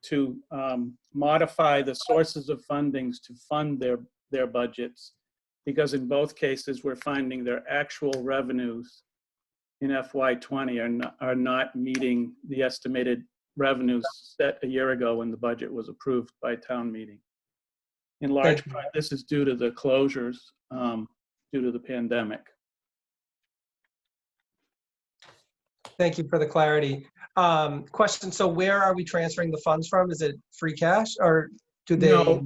modify the sources of fundings to fund their budgets, because in both cases, we're finding their actual revenues in FY20 are not meeting the estimated revenues set a year ago when the budget was approved by town meeting. In large part, this is due to the closures due to the pandemic. Thank you for the clarity. Question, so where are we transferring the funds from? Is it free cash or do they?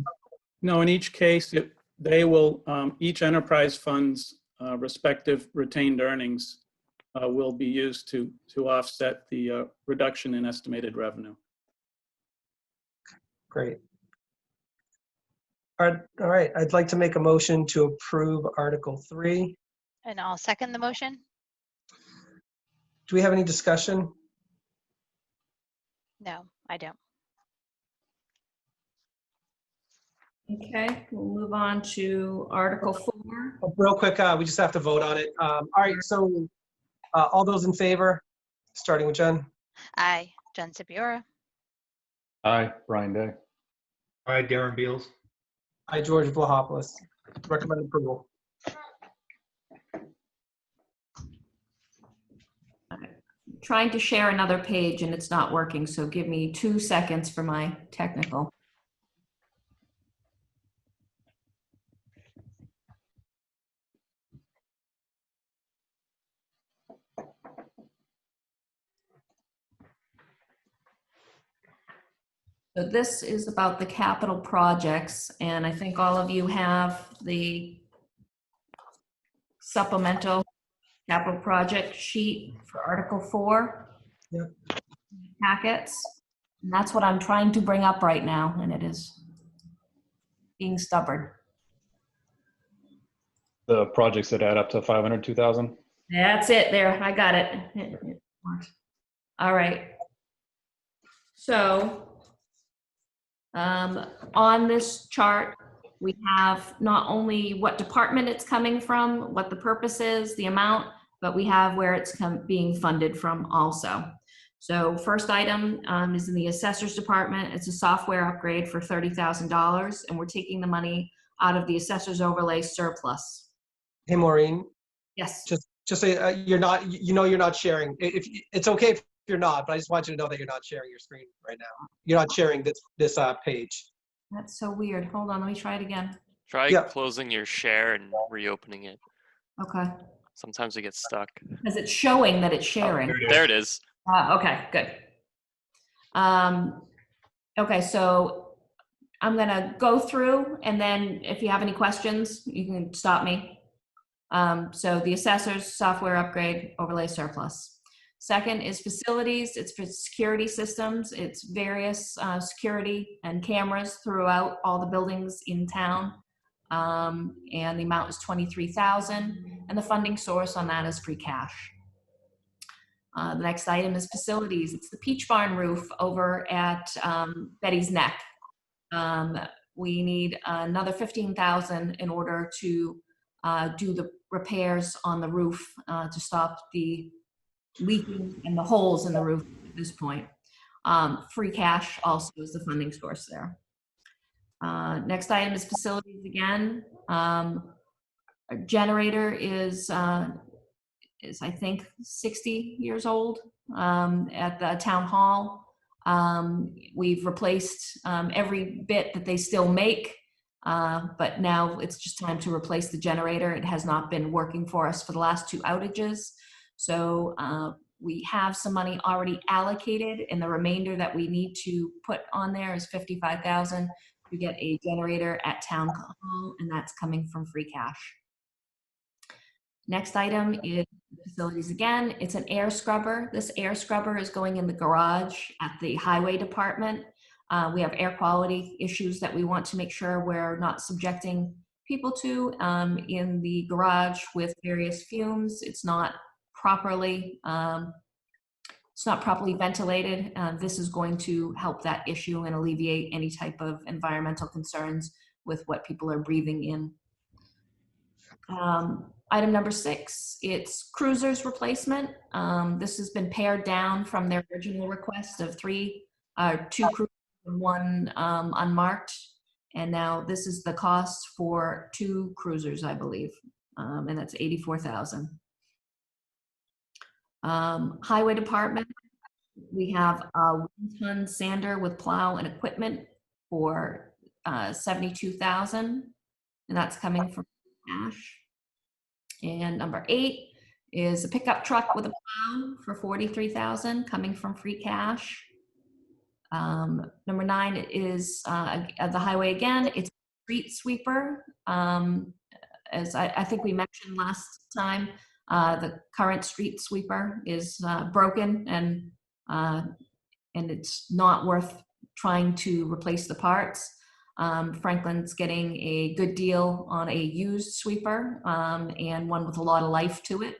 No, in each case, they will, each enterprise fund's respective retained earnings will be used to offset the reduction in estimated revenue. Great. All right, I'd like to make a motion to approve Article 3. And I'll second the motion. Do we have any discussion? No, I don't. Okay, we'll move on to Article 4. Oh, real quick, we just have to vote on it. All right, so all those in favor, starting with Jen? Aye, Jen Sipiora. Aye, Brian Day. Aye, Darren Beals. Aye, George Vlahopoulos. Recommend approval. Trying to share another page and it's not working, so give me 2 seconds for my technical. So this is about the capital projects, and I think all of you have the supplemental capital project sheet for Article 4. Yep. Packets. And that's what I'm trying to bring up right now, and it is being stubborn. The projects that add up to 502,000. That's it there. I got it. It works. All right. So on this chart, we have not only what department it's coming from, what the purpose is, the amount, but we have where it's being funded from also. So first item is in the assessor's department. It's a software upgrade for $30,000, and we're taking the money out of the assessor's overlay surplus. Hey, Maureen. Yes. Just say you're not. You're not sharing. If it's okay if you're not, but I just want you to know that you're not sharing your screen right now. You're not sharing this page. That's so weird. Hold on, let me try it again. Try closing your share and reopening it. Okay. Sometimes it gets stuck. Because it's showing that it's sharing. There it is. Okay, good. Okay, so I'm gonna go through, and then if you have any questions, you can stop me. So the assessor's software upgrade, overlay surplus. Second is facilities. It's for security systems. It's various security and cameras throughout all the buildings in town. And the amount is $23,000, and the funding source on that is free cash. The next item is facilities. It's the Peach Barn roof over at Betty's Neck. We need another $15,000 in order to do the repairs on the roof to stop the leaking and the holes in the roof at this point. Free cash also is the funding source there. Next item is facilities again. Our generator is I think 60 years old at the town hall. We've replaced every bit that they still make, but now it's just time to replace the generator. It has not been working for us for the last 2 outages. So we have some money already allocated, and the remainder that we need to put on there is $55,000 to get a generator at Town Hall, and that's coming from free cash. Next item is facilities again. It's an air scrubber. This air scrubber is going in the garage at the highway department. We have air quality issues that we want to make sure we're not subjecting people to in the garage with various fumes. It's not properly ventilated. This is going to help that issue and alleviate any type of environmental concerns with what people are breathing in. Item number 6, it's cruisers replacement. This has been pared down from their original request of 2 cruisers and 1 unmarked. And now this is the cost for 2 cruisers, I believe. And that's $84,000. Highway department, we have a 1-ton sander with plow and equipment for $72,000, and that's coming from cash. And number 8 is a pickup truck with a plow for $43,000 coming from free cash. Number 9 is at the highway again. It's a street sweeper. As I think we mentioned last time, the current street sweeper is broken, and it's not worth trying to replace the parts. Franklin's getting a good deal on a used sweeper and one with a lot of life to it.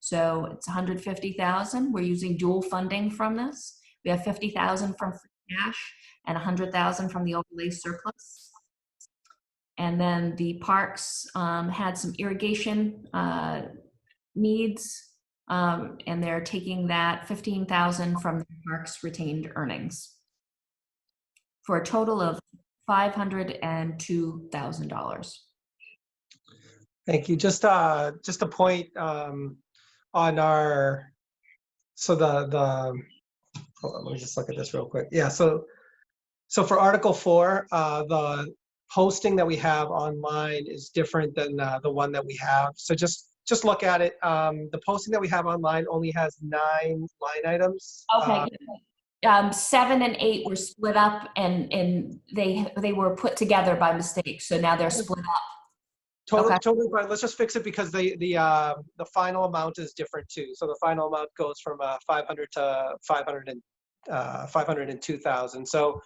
So it's $150,000. We're using dual funding from this. We have $50,000 from free cash and $100,000 from the overlay surplus. And then the parks had some irrigation needs, and they're taking that $15,000 from the parks retained earnings for a total of $502,000. Thank you. Just a point on our, so hold on, let me just look at this real quick. Yeah, so for Article 4, the posting that we have online is different than the one that we have. So just look at it. The posting that we have online only has 9 line items. Okay. 7 and 8 were split up, and they were put together by mistake. So now they're split up. Totally fine. Let's just fix it because the final amount is different too. So the final amount goes from 500 to 502,000. So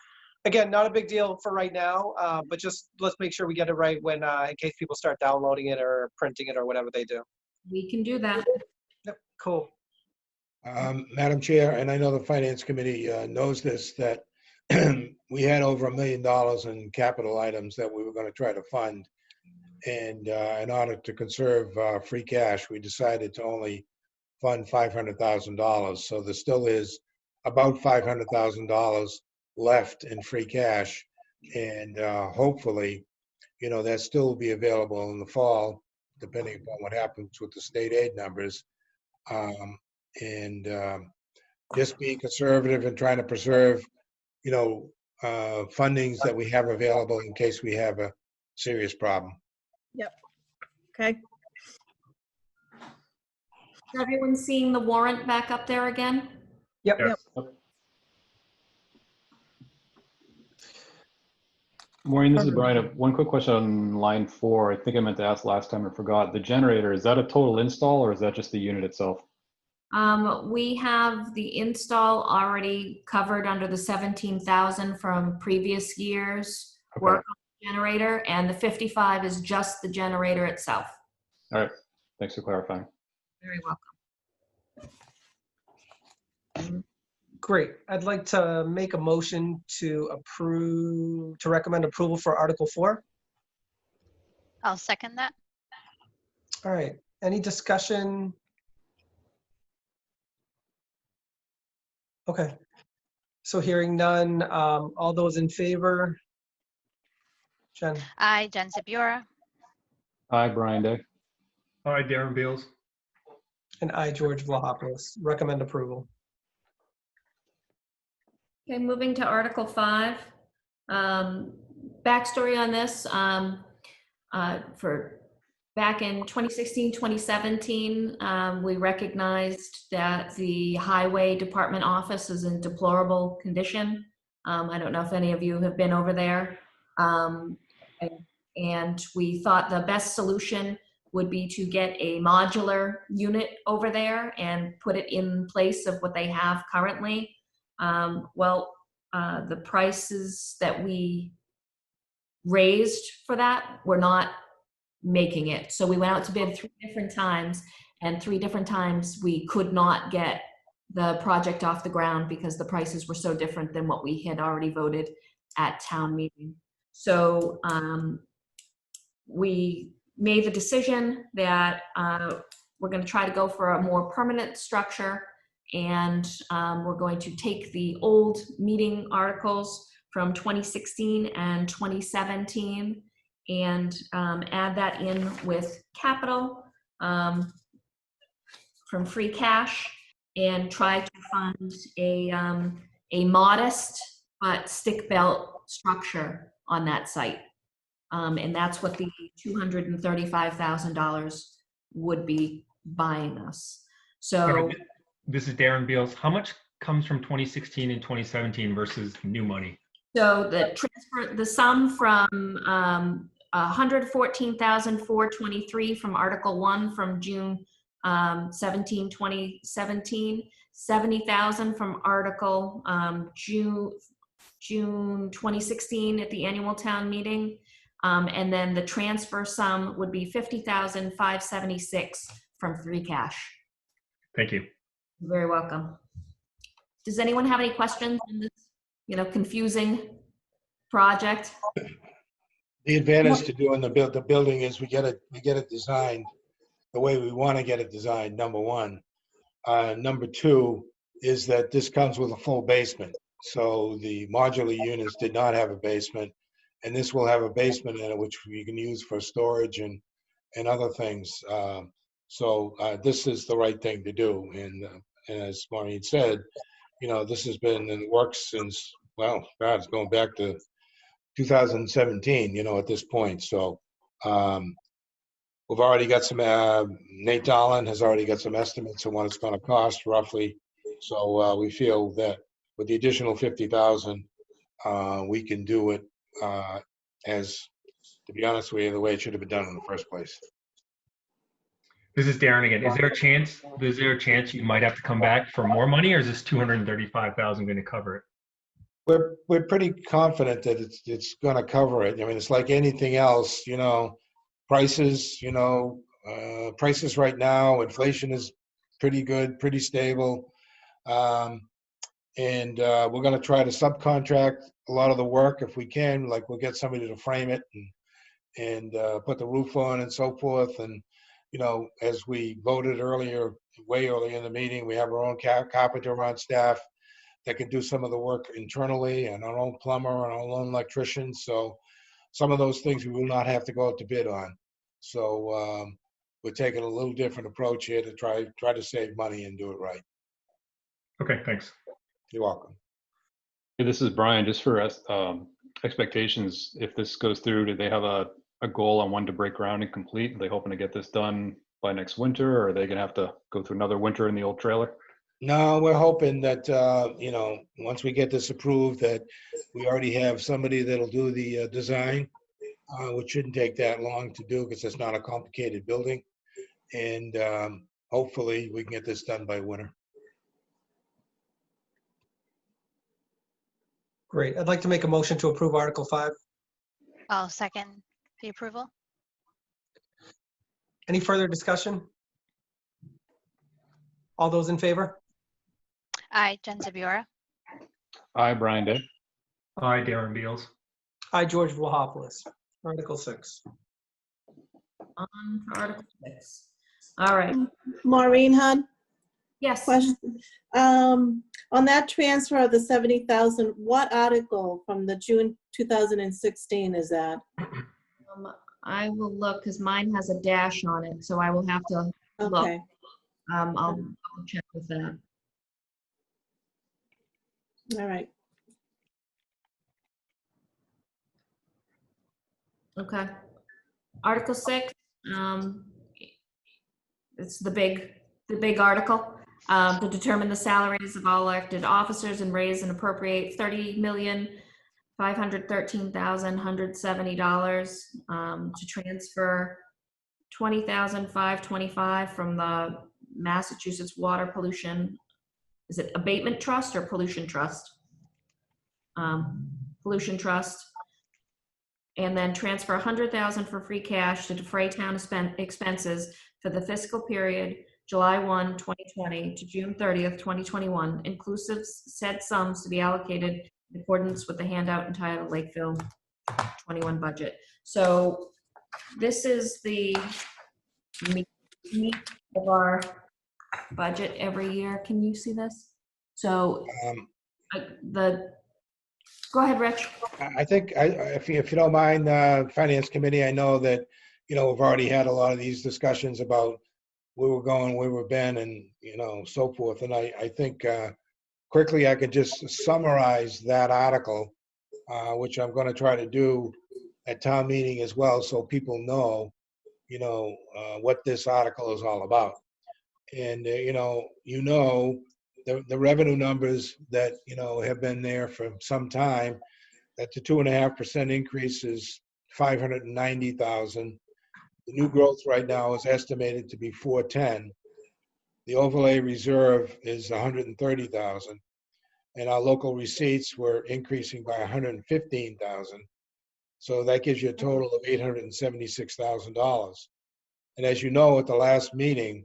again, not a big deal for right now, but just let's make sure we get it right when in case people start downloading it or printing it or whatever they do. We can do that. Yep, cool. Madam Chair, and I know the Finance Committee knows this, that we had over $1 million in capital items that we were going to try to fund. And in order to conserve free cash, we decided to only fund $500,000. So there still is about $500,000 left in free cash. And hopefully, that still will be available in the fall, depending upon what happens with the state aid numbers. Just being conservative and trying to preserve, fundings that we have available in case we have a serious problem. Yep. Okay. Is everyone seeing the warrant back up there again? Yep. Yes. Maureen, this is Brian. I have one quick question on line 4. I think I meant to ask last time, I forgot. The generator, is that a total install or is that just the unit itself? We have the install already covered under the $17,000 from previous years work on the generator, and the 55 is just the generator itself. All right. Thanks for clarifying. Very welcome. Great. I'd like to make a motion to recommend approval for Article 4. I'll second that. All right. Any discussion? Okay. So hearing none, all those in favor? Jen? Aye, Jen Sipiora. Aye, Brian Day. Hi, Darren Beals. And I, George Vlahopoulos, recommend approval. Okay, moving to Article 5. Backstory on this, for Back in 2016, 2017, we recognized that the highway department office is in deplorable condition. I don't know if any of you have been over there. And we thought the best solution would be to get a modular unit over there and put it in place of what they have currently. The prices that we raised for that were not making it. So we went out to bid 3 different times, and 3 different times we could not get the project off the ground because the prices were so different than what we had already voted at town meeting. So we made the decision that we're going to try to go for a more permanent structure, and we're going to take the old meeting articles from 2016 and 2017 and add that in with capital from free cash, and try to fund a modest but stick belt structure on that site. And that's what the $235,000 would be buying us. So this is Darren Beals. How much comes from 2016 and 2017 versus new money? So the transfer, the sum from 114,423 from Article 1 from June 17, 2017, 70,000 from Article June 2016 at the annual town meeting. And then the transfer sum would be 50,576 from free cash. Thank you. You're very welcome. Does anyone have any questions on this, confusing project? The advantage to doing the building is we get it designed the way we want to get it designed, number one. Number two is that this comes with a full basement. So the modular units did not have a basement, and this will have a basement in it, which we can use for storage and other things. So this is the right thing to do. And as Maureen said, this has been in the works since, well, God, it's going back to 2017, at this point. So we've already got some, Nate Dolan has already got some estimates of what it's going to cost roughly. So we feel that with the additional 50,000, we can do it as, to be honest with you, the way it should have been done in the first place. This is Darren again. Is there a chance you might have to come back for more money, or is this 235,000 going to cover it? We're pretty confident that it's going to cover it. I mean, it's like anything else, prices, prices right now, inflation is pretty good, pretty stable. And we're going to try to subcontract a lot of the work if we can. Like, we'll get somebody to frame it and put the roof on and so forth. And, as we voted earlier, way earlier in the meeting, we have our own carpenter on staff that can do some of the work internally, and our own plumber and our own electrician. So some of those things we will not have to go out to bid on. So we're taking a little different approach here to try to save money and do it right. Okay, thanks. You're welcome. Hey, this is Brian. Just for expectations, if this goes through, do they have a goal on when to break ground and complete? Are they hoping to get this done by next winter, or are they going to have to go through another winter in the old trailer? No, we're hoping that, once we get this approved, that we already have somebody that'll do the design, which shouldn't take that long to do because it's not a complicated building. And hopefully we can get this done by winter. Great. I'd like to make a motion to approve Article 5. I'll second the approval. Any further discussion? All those in favor? Aye, Jen Zabiora. Aye, Brian Day. Hi, Darren Beals. Aye, George Vlahopoulos. Article 6. On to Article 6. All right. Maureen Hud, Yes. question. On that transfer of the 70,000, what article from the June 2016 is that? I will look because mine has a dash on it, so I will have to look. Okay. I'll check with that. All right. Okay. Article 6, It's the big article, to determine the salaries of all elected officers and raise and appropriate $30,513,170 to transfer $20,525 from the Massachusetts Water Pollution, is it Abatement Trust or Pollution Trust? Pollution Trust. And then transfer $100,000 for free cash to defray town expenses for the fiscal period July 1, 2020 to June 30th, 2021, inclusive said sums to be allocated in accordance with the handout entitled Lakeville 21 budget. So this is the meat of our budget every year. Can you see this? So go ahead, Rich. I think, if you don't mind, Finance Committee, I know that, we've already had a lot of these discussions about where we're going, where we've been, and, so forth. And I think quickly I could just summarize that article, which I'm going to try to do at town meeting as well, so people know, what this article is all about. And, the revenue numbers that, have been there for some time, that the 2.5% increase is 590,000. The new growth right now is estimated to be 410. The overlay reserve is 130,000. And our local receipts were increasing by 115,000. So that gives you a total of $876,000. And as you know, at the last meeting,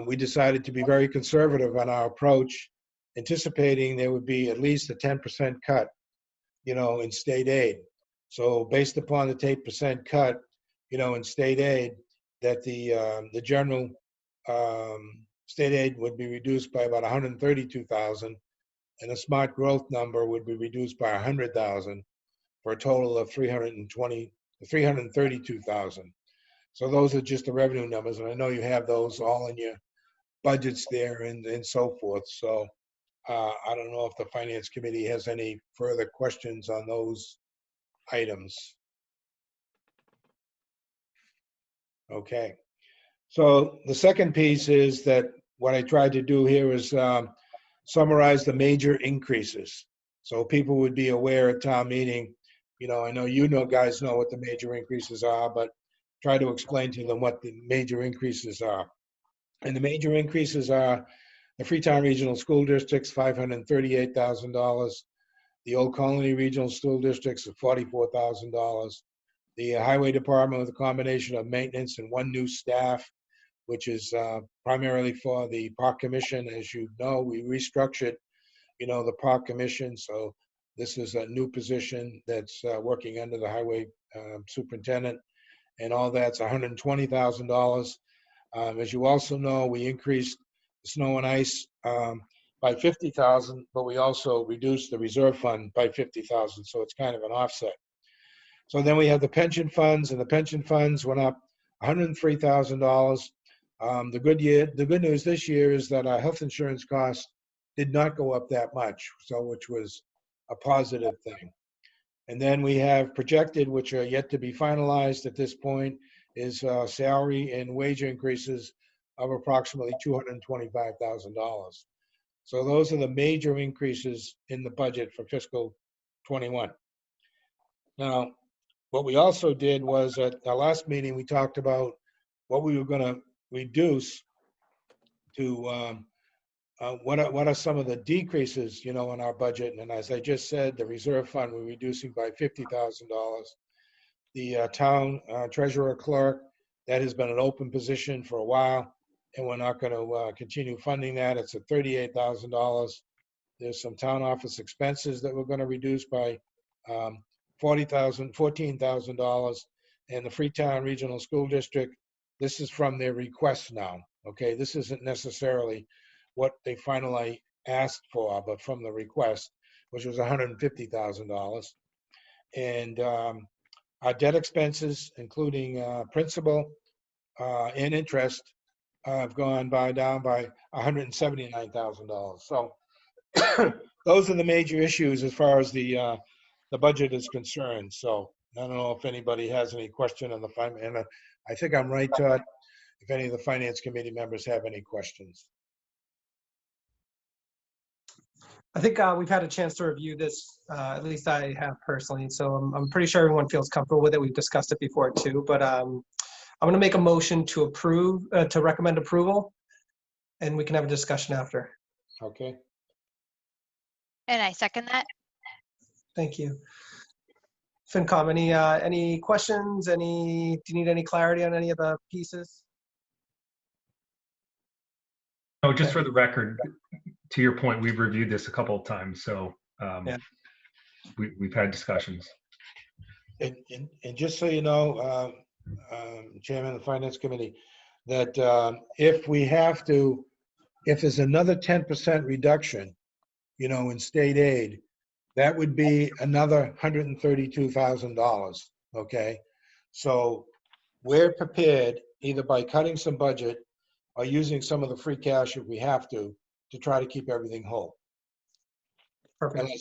we decided to be very conservative on our approach, anticipating there would be at least a 10% cut, in state aid. So based upon the 10% cut, in state aid, that the general state aid would be reduced by about 132,000, and the smart growth number would be reduced by 100,000 for a total of 332,000. So those are just the revenue numbers, and I know you have those all in your budgets there and so forth. So I don't know if the Finance Committee has any further questions on those items. Okay. So the second piece is that what I tried to do here is summarize the major increases. So people would be aware at town meeting, I know guys know what the major increases are, but try to explain to them what the major increases are. And the major increases are the Freetown Regional School District's $538,000, the Old Colony Regional School District's $44,000, the Highway Department with a combination of maintenance and one new staff, which is primarily for the Park Commission. As you know, we restructured, the Park Commission. So this is a new position that's working under the Highway Superintendent, and all that's $120,000. As you also know, we increased snow and ice by 50,000, but we also reduced the reserve fund by 50,000. So it's kind of an offset. So then we have the pension funds, and the pension funds went up $103,000. The good news this year is that our health insurance costs did not go up that much, so which was a positive thing. And then we have projected, which are yet to be finalized at this point, is salary and wage increases of approximately $225,000. So those are the major increases in the budget for fiscal 21. Now, what we also did was at our last meeting, we talked about what we were going to reduce to what are some of the decreases, in our budget. And as I just said, the reserve fund we're reducing by $50,000. The town treasurer clerk, that has been an open position for a while, and we're not going to continue funding that. It's at $38,000. There's some town office expenses that we're going to reduce by $14,000, and the Freetown Regional School District, this is from their request now. Okay, this isn't necessarily what they finally asked for, but from the request, which was $150,000. And our debt expenses, including principal and interest, have gone down by $179,000. So those are the major issues as far as the budget is concerned. So I don't know if anybody has any question on the I think I'm right, Todd, if any of the finance committee members have any questions. I think we've had a chance to review this, at least I have personally, so I'm pretty sure everyone feels comfortable with it. We've discussed it before too, but I'm going to make a motion to approve, to recommend approval, and we can have a discussion after. Okay. And I second that. Thank you. FinCom, any questions? Do you need any clarity on any of the pieces? No, just for the record, to your point, we've reviewed this a couple of times, so Yeah. we've had discussions. And just so you know, Chairman of the Finance Committee, that if there's another 10% reduction, in state aid, that would be another $132,000, okay? So we're prepared, either by cutting some budget or using some of the free cash if we have to try to keep everything whole. Perfect.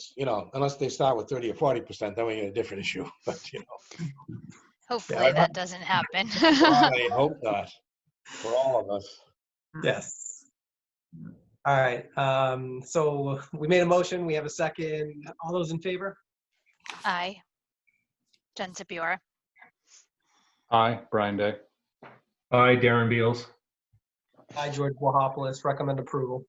Unless they start with 30 or 40%, then we get a different issue, but Hopefully that doesn't happen. I hope not, for all of us. Yes. All right, so we made a motion, we have a second. All those in favor? Aye. Jen Sipiora. Aye, Brian Day. Aye, Darren Beals. Aye, George Wahopoulos, recommend approval.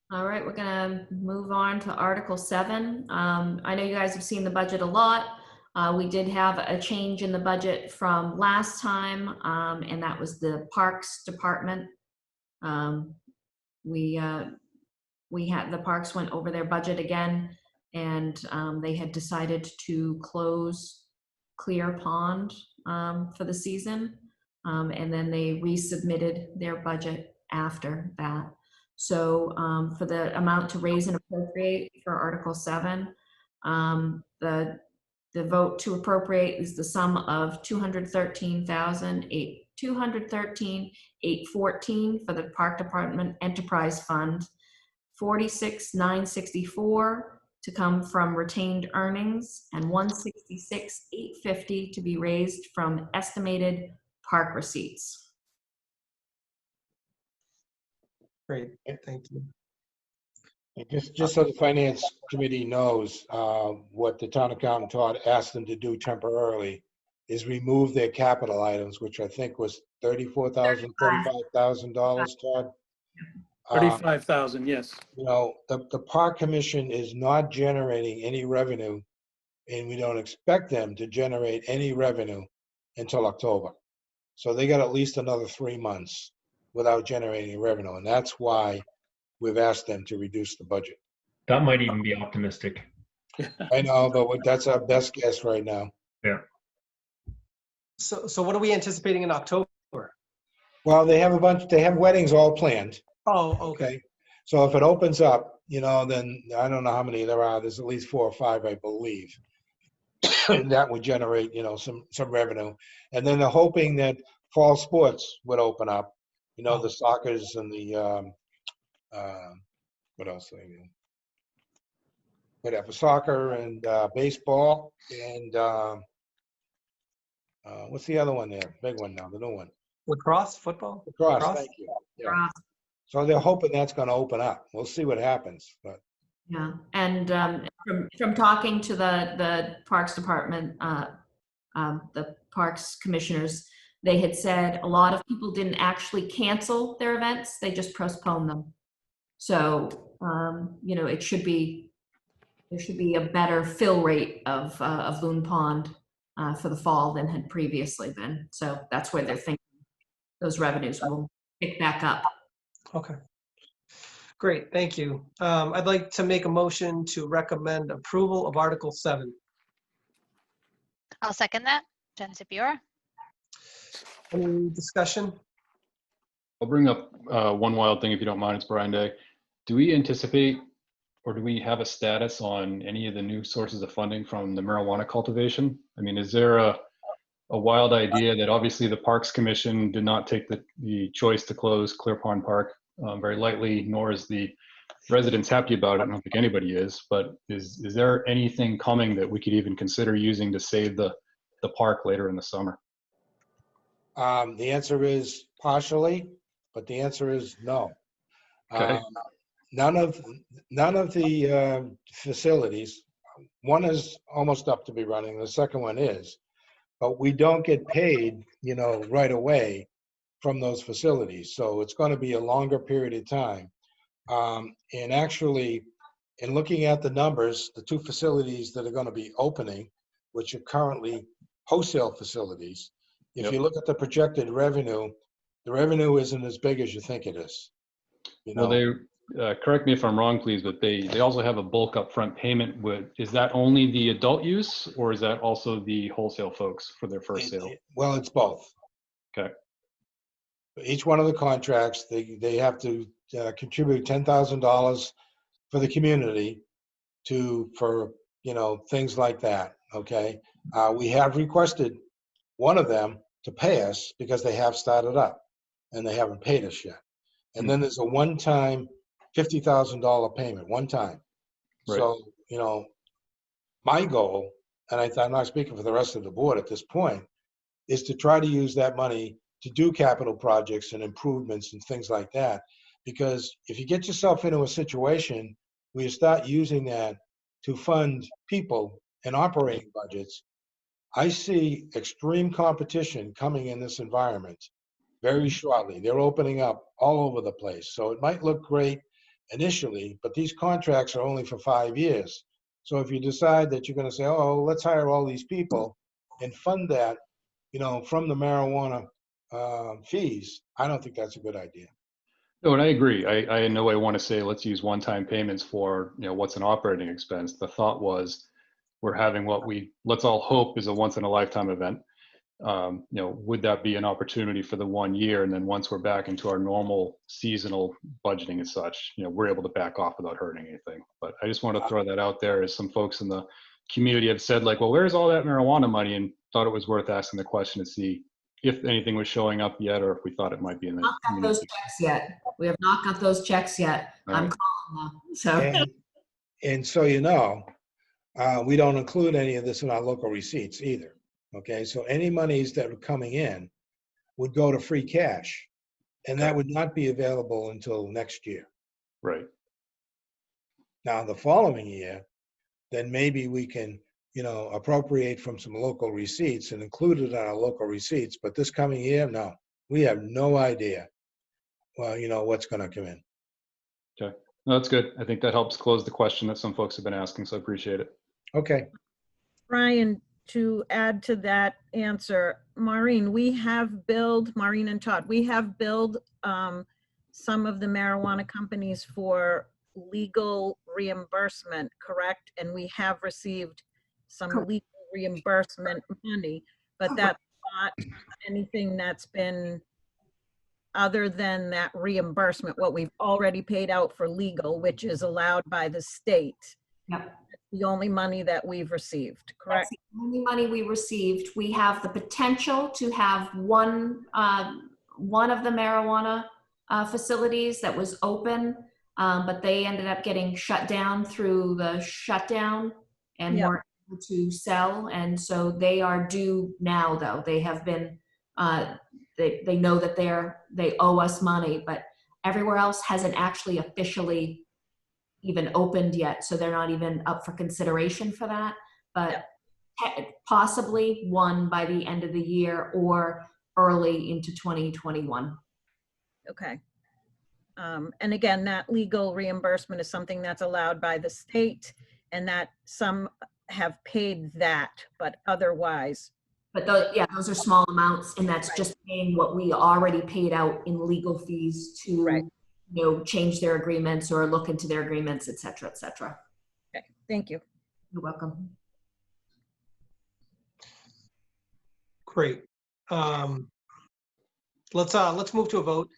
All right, we're gonna move on to Article 7. I know you guys have seen the budget a lot. We did have a change in the budget from last time, and that was the Parks Department. We had the Parks went over their budget again, and they had decided to close Clear Pond for the season, and then they resubmitted their budget after that. So for the amount to raise and appropriate for Article 7, the vote to appropriate is the sum of $213,814 for the Park Department Enterprise Fund, $46,964 to come from retained earnings, and $166,850 to be raised from estimated park receipts. Great, thank you. And just so the Finance Committee knows, what the town accountant Todd asked them to do temporarily is remove their capital items, which I think was $35,000, Todd. 35,000, yes. The Park Commission is not generating any revenue, and we don't expect them to generate any revenue until October. So they got at least another 3 months without generating revenue, and that's why we've asked them to reduce the budget. That might even be optimistic. I know, but that's our best guess right now. Yeah. So what are we anticipating in October? Well, they have weddings all planned. Oh, okay. So if it opens up, then I don't know how many there are. There's at least 4 or 5, I believe. And that would generate, some revenue. And then they're hoping that fall sports would open up. The soccers and the, what else? Whatever, soccer and baseball and what's the other one there? Big one now, the new one. Lacrosse, football? Lacrosse, thank you. Yeah. So they're hoping that's going to open up. We'll see what happens, but. Yeah, and from talking to the Parks Department, the Parks Commissioners, they had said a lot of people didn't actually cancel their events, they just postponed them. So, there should be a better fill rate of Loon Pond for the fall than had previously been. So that's where they're thinking those revenues will pick back up. Okay. Great, thank you. I'd like to make a motion to recommend approval of Article 7. I'll second that. Jen Sipiora. Any discussion? I'll bring up one wild thing if you don't mind. It's Brian Day. Do we anticipate or do we have a status on any of the new sources of funding from the marijuana cultivation? I mean, is there a wild idea that obviously the Parks Commission did not take the choice to close Clear Pond Park very lightly, nor is the residents happy about it. I don't think anybody is, but is there anything coming that we could even consider using to save the the park later in the summer? The answer is partially, but the answer is no. Okay. None of the facilities, one is almost up to be running, the second one is, but we don't get paid, right away from those facilities. So it's going to be a longer period of time. And actually, in looking at the numbers, the two facilities that are going to be opening, which are currently wholesale facilities, if Yep. you look at the projected revenue, the revenue isn't as big as you think it is. Well, they correct me if I'm wrong, please, but they also have a bulk upfront payment. Is that only the adult use, or is that also the wholesale folks for their first sale? Well, it's both. Okay. Each one of the contracts, they have to contribute $10,000 for the community for things like that. Okay. We have requested one of them to pay us because they have started up and they haven't paid us yet. And then there's a one-time $50,000 payment, one time. Right. So, my goal, and I'm not speaking for the rest of the board at this point, is to try to use that money to do capital projects and improvements and things like that. Because if you get yourself into a situation where you start using that to fund people and operating budgets, I see extreme competition coming in this environment very shortly. They're opening up all over the place. So it might look great initially, but these contracts are only for 5 years. So if you decide that you're going to say, oh, let's hire all these people and fund that, from the marijuana fees, I don't think that's a good idea. No, and I agree. I in no way want to say let's use one-time payments for what's an operating expense. The thought was we're having what let's all hope is a once-in-a-lifetime event. Would that be an opportunity for the 1 year, and then once we're back into our normal seasonal budgeting and such, we're able to back off without hurting anything. But I just want to throw that out there, as some folks in the community have said, like, well, where's all that marijuana money? And thought it was worth asking the question to see if anything was showing up yet, or if we thought it might be in the. Not got those checks yet. We have not got those checks yet. All I'm right. calling them. So And so, we don't include any of this in our local receipts either. Okay, so any monies that are coming in would go to free cash, and that would not be available until next year. Right. Now, the following year, then maybe we can, appropriate from some local receipts and include it in our local receipts. But this coming year, no, we have no idea, what's going to come in. Okay. No, that's good. I think that helps close the question that some folks have been asking, so I appreciate it. Okay. Brian, to add to that answer, Maureen and Todd, we have billed some of the marijuana companies for legal reimbursement, correct? And we have received some legal reimbursement money, but that's not anything that's been other than that reimbursement, what we've already paid out for legal, which is allowed by the state. Yep. The only money that we've received, correct? That's the only money we received. We have the potential to have one of the marijuana facilities that was open, but they ended up getting shut down through the shutdown and weren't able to sell. And so they are due now, though. They have been, they know that they owe us money, but everywhere else hasn't actually officially even opened yet, so they're not even up for consideration for that. But possibly one by the end of the year or early into 2021. Okay. And again, that legal reimbursement is something that's allowed by the state, and that some have paid that, but otherwise. But those are small amounts, and that's just paying what we already paid out in legal fees to change their agreements or look into their agreements, et cetera, et cetera. Okay, thank you. You're welcome. Great. Let's move to a vote.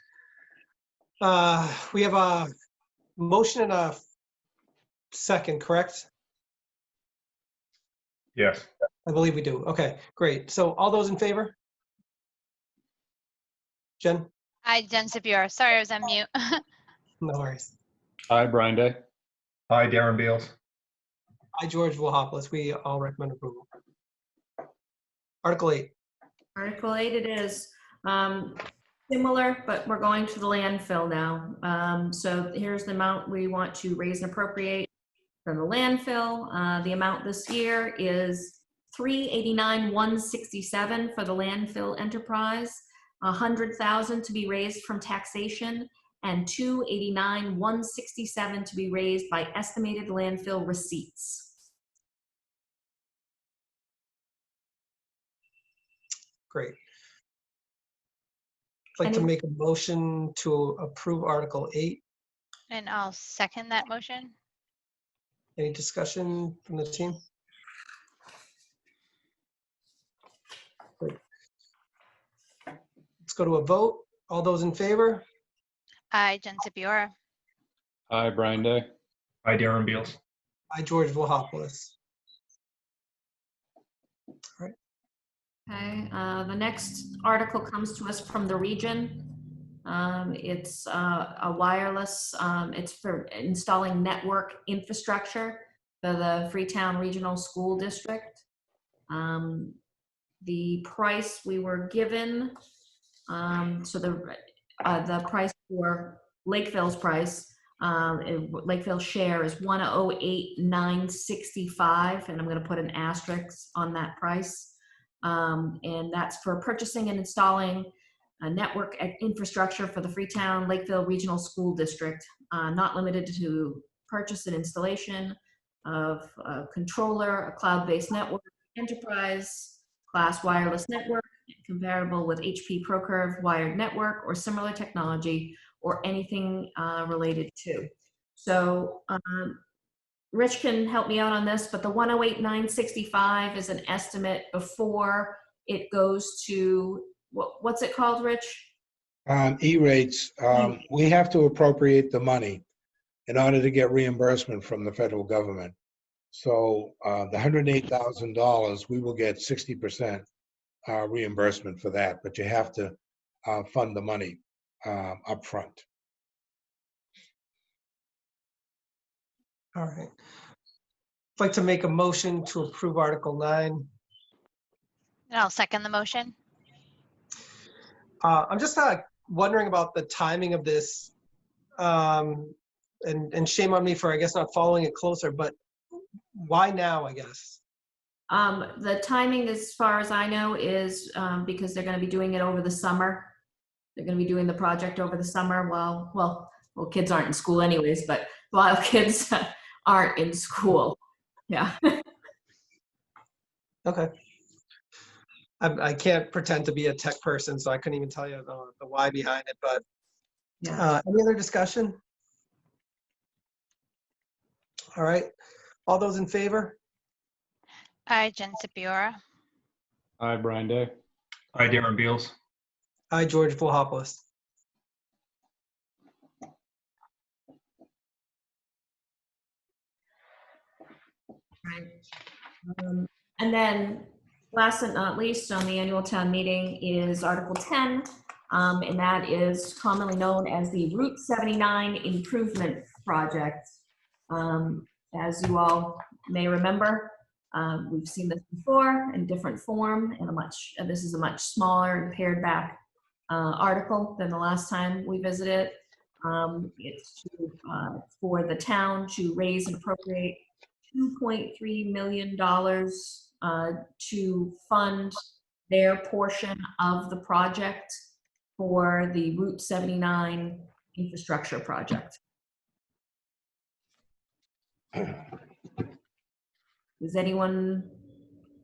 We have a motion and a second, correct? Yes. I believe we do. Okay, great. So all those in favor? Jen? Hi, Jen Sipior. Sorry, I was on mute. No worries. Hi, Brian Day. Hi, Darren Beals. Hi, George Wilhopoulos. We all recommend approval. Article 8. Article 8 it is. Similar, but we're going to the landfill now. So here's the amount we want to raise and appropriate from the landfill. The amount this year is $389,167 for the landfill enterprise, $100,000 to be raised from taxation, and $289,167 to be raised by estimated landfill receipts. Great. I'd like to make a motion to approve Article 8. And I'll second that motion. Any discussion from the team? Great. Let's go to a vote. All those in favor? Aye, Jen Sipiora. Hi, Brian Day. Hi, Darren Beals. Aye, George Vilhopoulos. All right. Okay, the next article comes to us from the region. It's a wireless, it's for installing network infrastructure for the Freetown Regional School District. The price we were given, so the price for Lakeville's price, Lakeville share is $108,965, and I'm going to put an asterisk on that price. And that's for purchasing and installing a network infrastructure for the Freetown Lakeville Regional School District, not limited to purchase and installation of a controller, a cloud-based network, enterprise class wireless network, comparable with HP ProCurve wired network or similar technology, or anything related to. So Rich can help me out on this, but the 108,965 is an estimate before it goes to, what's it called, Rich? E-rates, we have to appropriate the money in order to get reimbursement from the federal government. So the $108,000, we will get 60% reimbursement for that, but you have to fund the money up front. All right. I'd like to make a motion to approve Article 9. And I'll second the motion. I'm just wondering about the timing of this, and shame on me for, I guess, not following it closer, but why now, I guess? The timing, as far as I know, is because they're going to be doing it over the summer. They're going to be doing the project over the summer while, well, kids aren't in school anyways, but while kids aren't in school. Yeah. Okay. I can't pretend to be a tech person, so I couldn't even tell you the why behind it, but any other discussion? All right. All those in favor? Aye, Jen Sipiora. Hi, Brian Day. Hi, Darren Beals. Aye, George Vilhopoulos. And then last but not least on the annual town meeting is Article 10, and that is commonly known as the Route 79 Improvement Project. As you all may remember, we've seen this before in different form, and this is a much smaller and pared back article than the last time we visited. It's for the town to raise and appropriate $2.3 million to fund their portion of the project for the Route 79 infrastructure project. Does anyone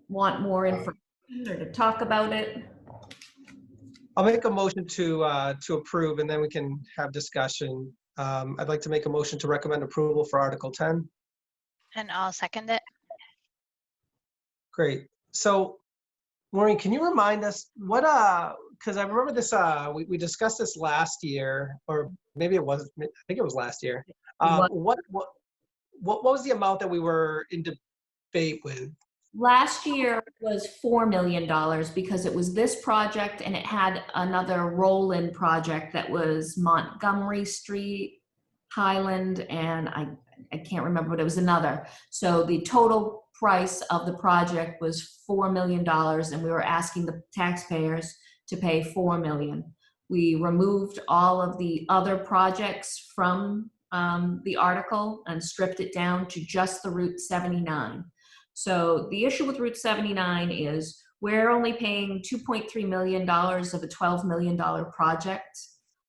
want more information or to talk about it? I'll make a motion to approve, and then we can have discussion. I'd like to make a motion to recommend approval for Article 10. And I'll second it. Great. So, Maureen, can you remind us what, because I remember this, we discussed this last year, or maybe it was, I think it was last year. What was the amount that we were in debate with? Last year was $4 million because it was this project and it had another roll-in project that was Montgomery Street, Highland, and I can't remember, but it was another. So the total price of the project was $4 million, and we were asking the taxpayers to pay $4 million. We removed all of the other projects from the article and stripped it down to just the Route 79. So the issue with Route 79 is we're only paying $2.3 million of a $12 million project,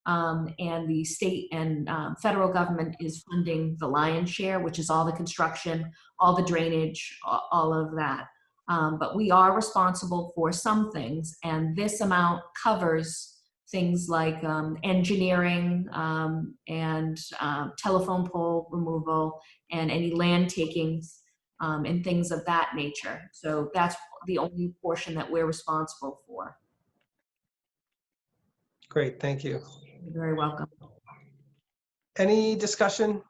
and the state and federal government is funding the lion's share, which is all the construction, all the drainage, all of that. But we are responsible for some things, and this amount covers things like engineering and telephone pole removal and any land takings and things of that nature. So that's the only portion that we're responsible for. Great, thank you. You're very welcome. Any discussion?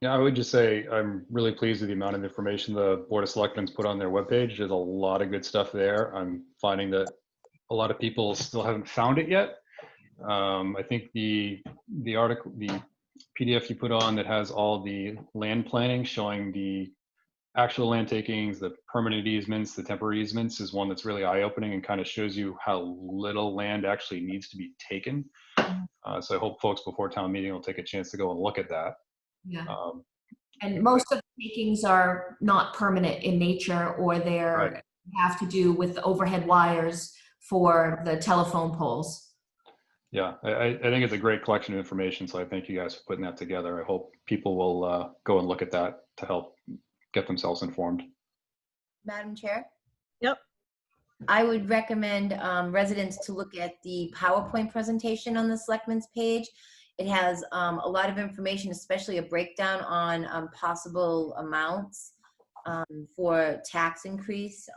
Yeah, I would just say I'm really pleased with the amount of information the Board of Selectmen's put on their webpage. There's a lot of good stuff there. I'm finding that a lot of people still haven't found it yet. I think the article, the PDF you put on that has all the land planning showing the actual land takings, the permanent easements, the temporary easements is one that's really eye-opening and kind of shows you how little land actually needs to be taken. So I hope folks before town meeting will take a chance to go and look at that. Yeah. And most of the takings are not permanent in nature, or they're have to do with overhead wires for the telephone poles. Yeah, I think it's a great collection of information, so I thank you guys for putting that together. I hope people will go and look at that to help get themselves informed. Madam Chair? Yep. I would recommend residents to look at the PowerPoint presentation on the Selectmen's page. It has a lot of information, especially a breakdown on possible amounts for tax increase.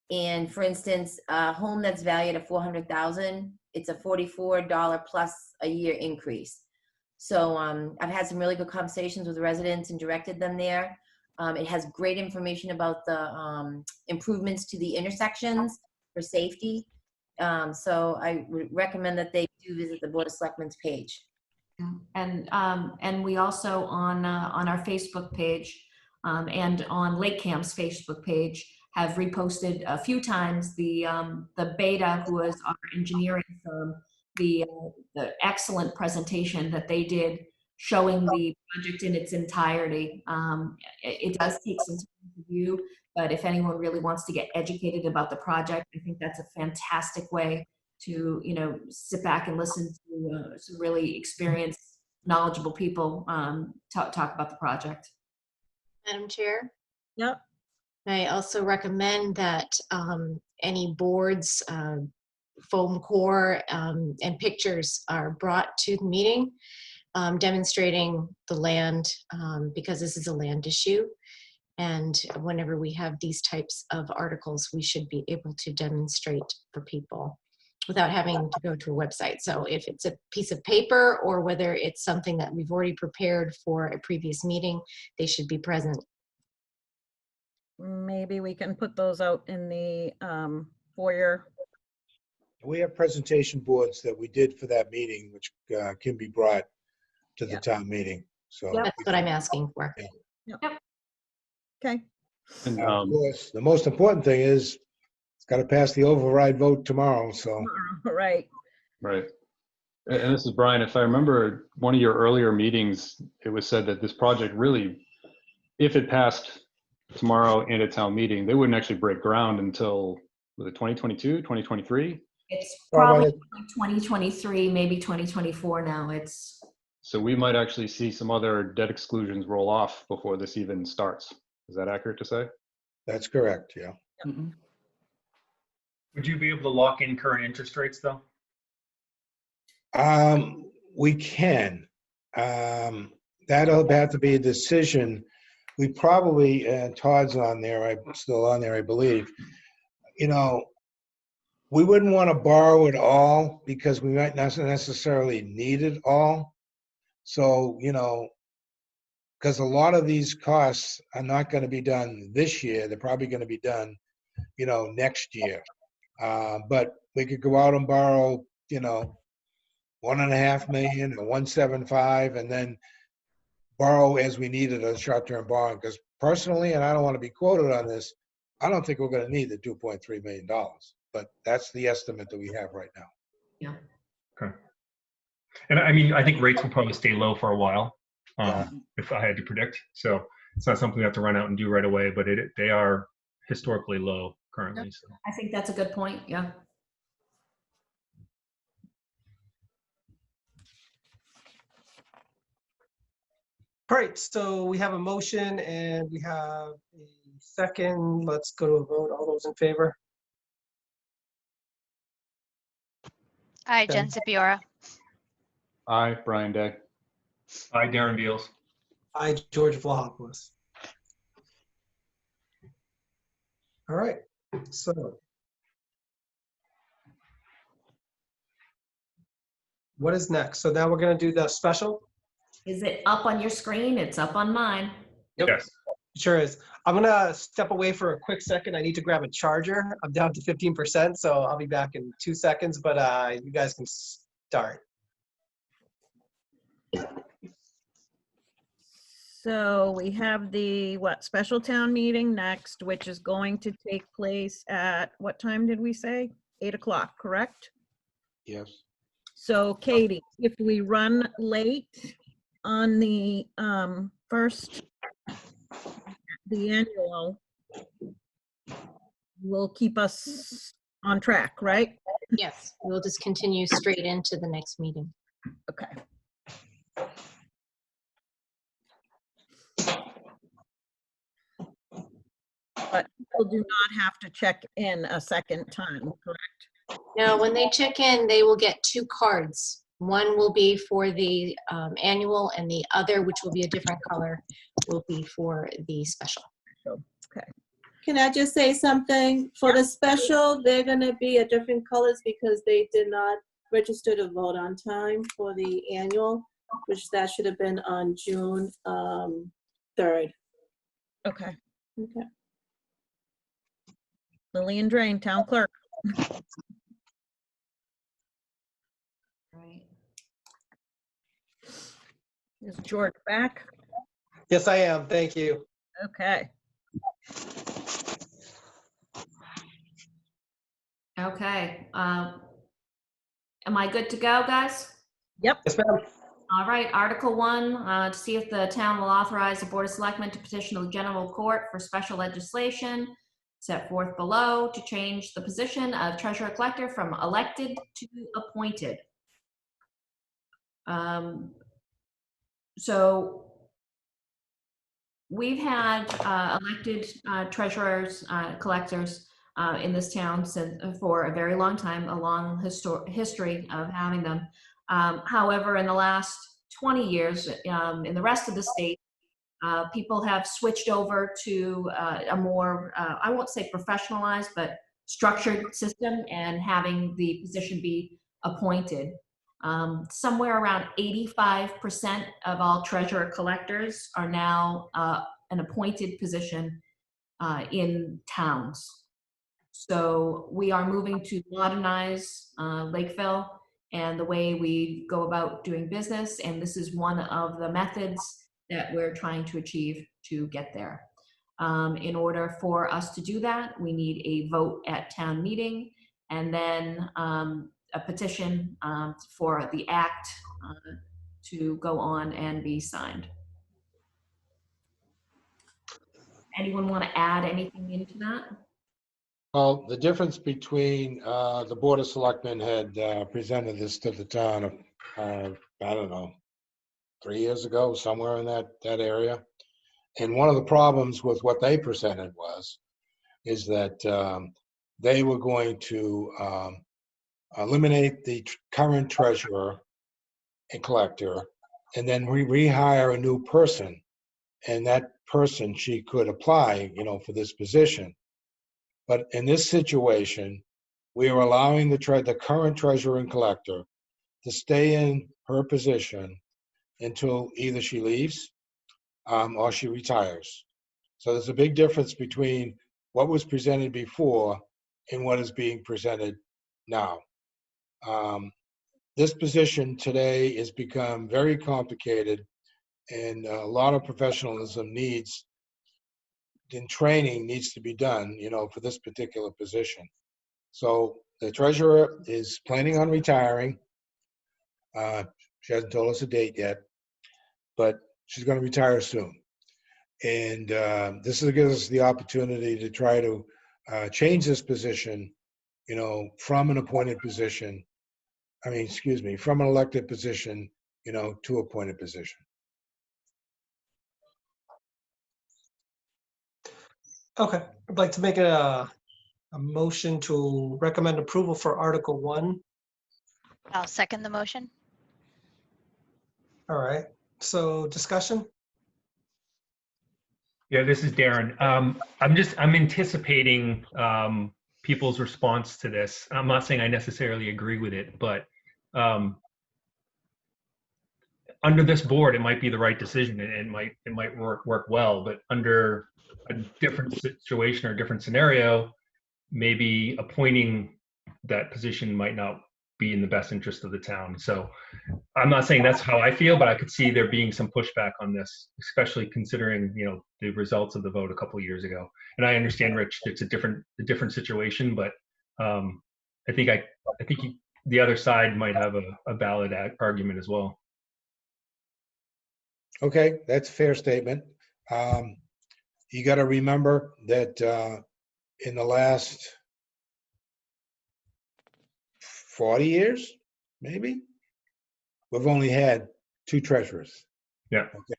And for instance, a home that's valued at $400,000, it's a $44 plus a year increase. So I've had some really good conversations with residents and directed them there. It has great information about the improvements to the intersections for safety. So I would recommend that they do visit the Board of Selectmen's page. And we also on our Facebook page and on Lake Camp's Facebook page have reposted a few times the Beta, who is our engineering firm, the excellent presentation that they did showing the project in its entirety. It does take some time to view, but if anyone really wants to get educated about the project, I think that's a fantastic way to, sit back and listen to some really experienced, knowledgeable people talk about the project. Madam Chair? Yep. I also recommend that any boards, foam core, and pictures are brought to the meeting demonstrating the land, because this is a land issue. And whenever we have these types of articles, we should be able to demonstrate for people without having to go to a website. So if it's a piece of paper or whether it's something that we've already prepared for a previous meeting, they should be present. Maybe we can put those out in the foyer. We have presentation boards that we did for that meeting, which can be brought to the town meeting. So That's what I'm asking for. Yep. Okay. And, of course, the most important thing is it's got to pass the override vote tomorrow. So Right. Right. And this is Brian. If I remember one of your earlier meetings, it was said that this project really, if it passed tomorrow in a town meeting, they wouldn't actually break ground until, was it 2022, 2023? It's probably 2023, maybe 2024 now. So we might actually see some other debt exclusions roll off before this even starts. Is that accurate to say? that's correct. Yeah. Would you be able to lock in current interest rates though? We can. That'll have to be a decision. We probably, Todd's on there, I'm still on there, I believe. We wouldn't want to borrow it all because we might not necessarily need it all. So, because a lot of these costs are not going to be done this year. They're probably going to be done, next year. But we could go out and borrow, $1.5 million or 1.75, and then borrow as we needed a short-term borrowing, because personally, and I don't want to be quoted on this, I don't think we're going to need the $2.3 million, but that's the estimate that we have right now. Yeah. Okay. And I mean, I think rates will probably stay low for a while, Yeah. if I had to predict. So it's not something we have to run out and do right away, but they are historically low currently. So. I think that's a good point. Yeah. All right, so we have a motion and we have a second. Let's go to a vote. All those in favor? Hi, Okay. Jen Sipiora. Aye, Brian Day. Hi, Darren Beals. Aye, George Vlahopoulos. All right, so what is next? So now we're going to do the special. Is it up on your screen? It's up on mine. Yep. Yes. Sure is. I'm going to step away for a quick second. I need to grab a charger. I'm down to 15%, so I'll be back in 2 seconds, but you guys can start. So we have the, special town meeting next, which is going to take place at, what time did we say? 8 o'clock, correct? Yes. So Katie, if we run late on the first, the annual, will keep us on track, right? Yes, we'll just continue straight into the next meeting. Okay. But people do not have to check in a second time, correct? Now, when they check in, they will get 2 cards. One will be for the annual, and the other, which will be a different color, will be for the special. Okay. Can I just say something? For the special, they're gonna be at different colors because they did not register to vote on time for the annual, which that should have been on June 3rd. Okay. Okay. Lillian Drain, Town Clerk. Right. Is George back? Yes, I am. Thank you. Okay. Okay. Am I good to go, guys? Yep. Yes, ma'am. All right, Article 1, to see if the town will authorize the Board of Selectmen to petition the general court for special legislation set forth below to change the position of treasurer collector from elected to appointed. So we've had elected treasurers, collectors in this town for a very long time, a long history of having them. However, in the last 20 years, in the rest of the state, people have switched over to a more, I won't say professionalized, but structured system and having the position be appointed. Somewhere around 85% of all treasurer collectors are now an appointed position in towns. So we are moving to modernize Lakeville and the way we go about doing business. And this is one of the methods that we're trying to achieve to get there. In order for us to do that, we need a vote at town meeting and then a petition for the act to go on and be signed. Anyone want to add anything into that? Well, the difference between the Board of Selectmen had presented this to the town, I don't know, 3 years ago, somewhere in that area. And one of the problems with what they presented is that they were going to eliminate the current treasurer and collector, and then rehire a new person. And that person, she could apply, for this position. But in this situation, we are allowing the current treasurer and collector to stay in her position until either she leaves or she retires. So there's a big difference between what was presented before and what is being presented now. This position today has become very complicated, and a lot of professionalism in training needs to be done, for this particular position. So the treasurer is planning on retiring. She hasn't told us a date yet, but she's going to retire soon. And this gives us the opportunity to try to change this position, from an appointed position, from an elected position, to appointed position. Okay, I'd like to make a motion to recommend approval for Article 1. I'll second the motion. All right, so discussion? Yeah, this is Darren. I'm anticipating people's response to this. I'm not saying I necessarily agree with it, but under this board, it might be the right decision and it might work well, but under a different situation or a different scenario, maybe appointing that position might not be in the best interest of the town. So I'm not saying that's how I feel, but I could see there being some pushback on this, especially considering, the results of the vote a couple of years ago. And I understand, Rich, it's a different situation, but I think the other side might have a valid argument as well. Okay, that's a fair statement. You got to remember that in the last 40 years, maybe, we've only had 2 treasurers. Yeah. Okay.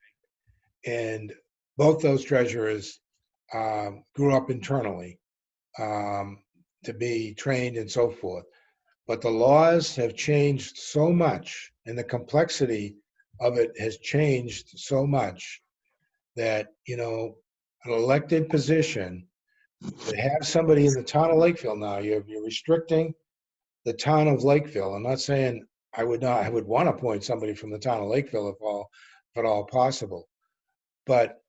And both those treasurers grew up internally to be trained and so forth. But the laws have changed so much, and the complexity of it has changed so much that, an elected position, to have somebody in the town of Lakeville now, you're restricting the town of Lakeville. I'm not saying I would want to appoint somebody from the town of Lakeville if at all possible. But,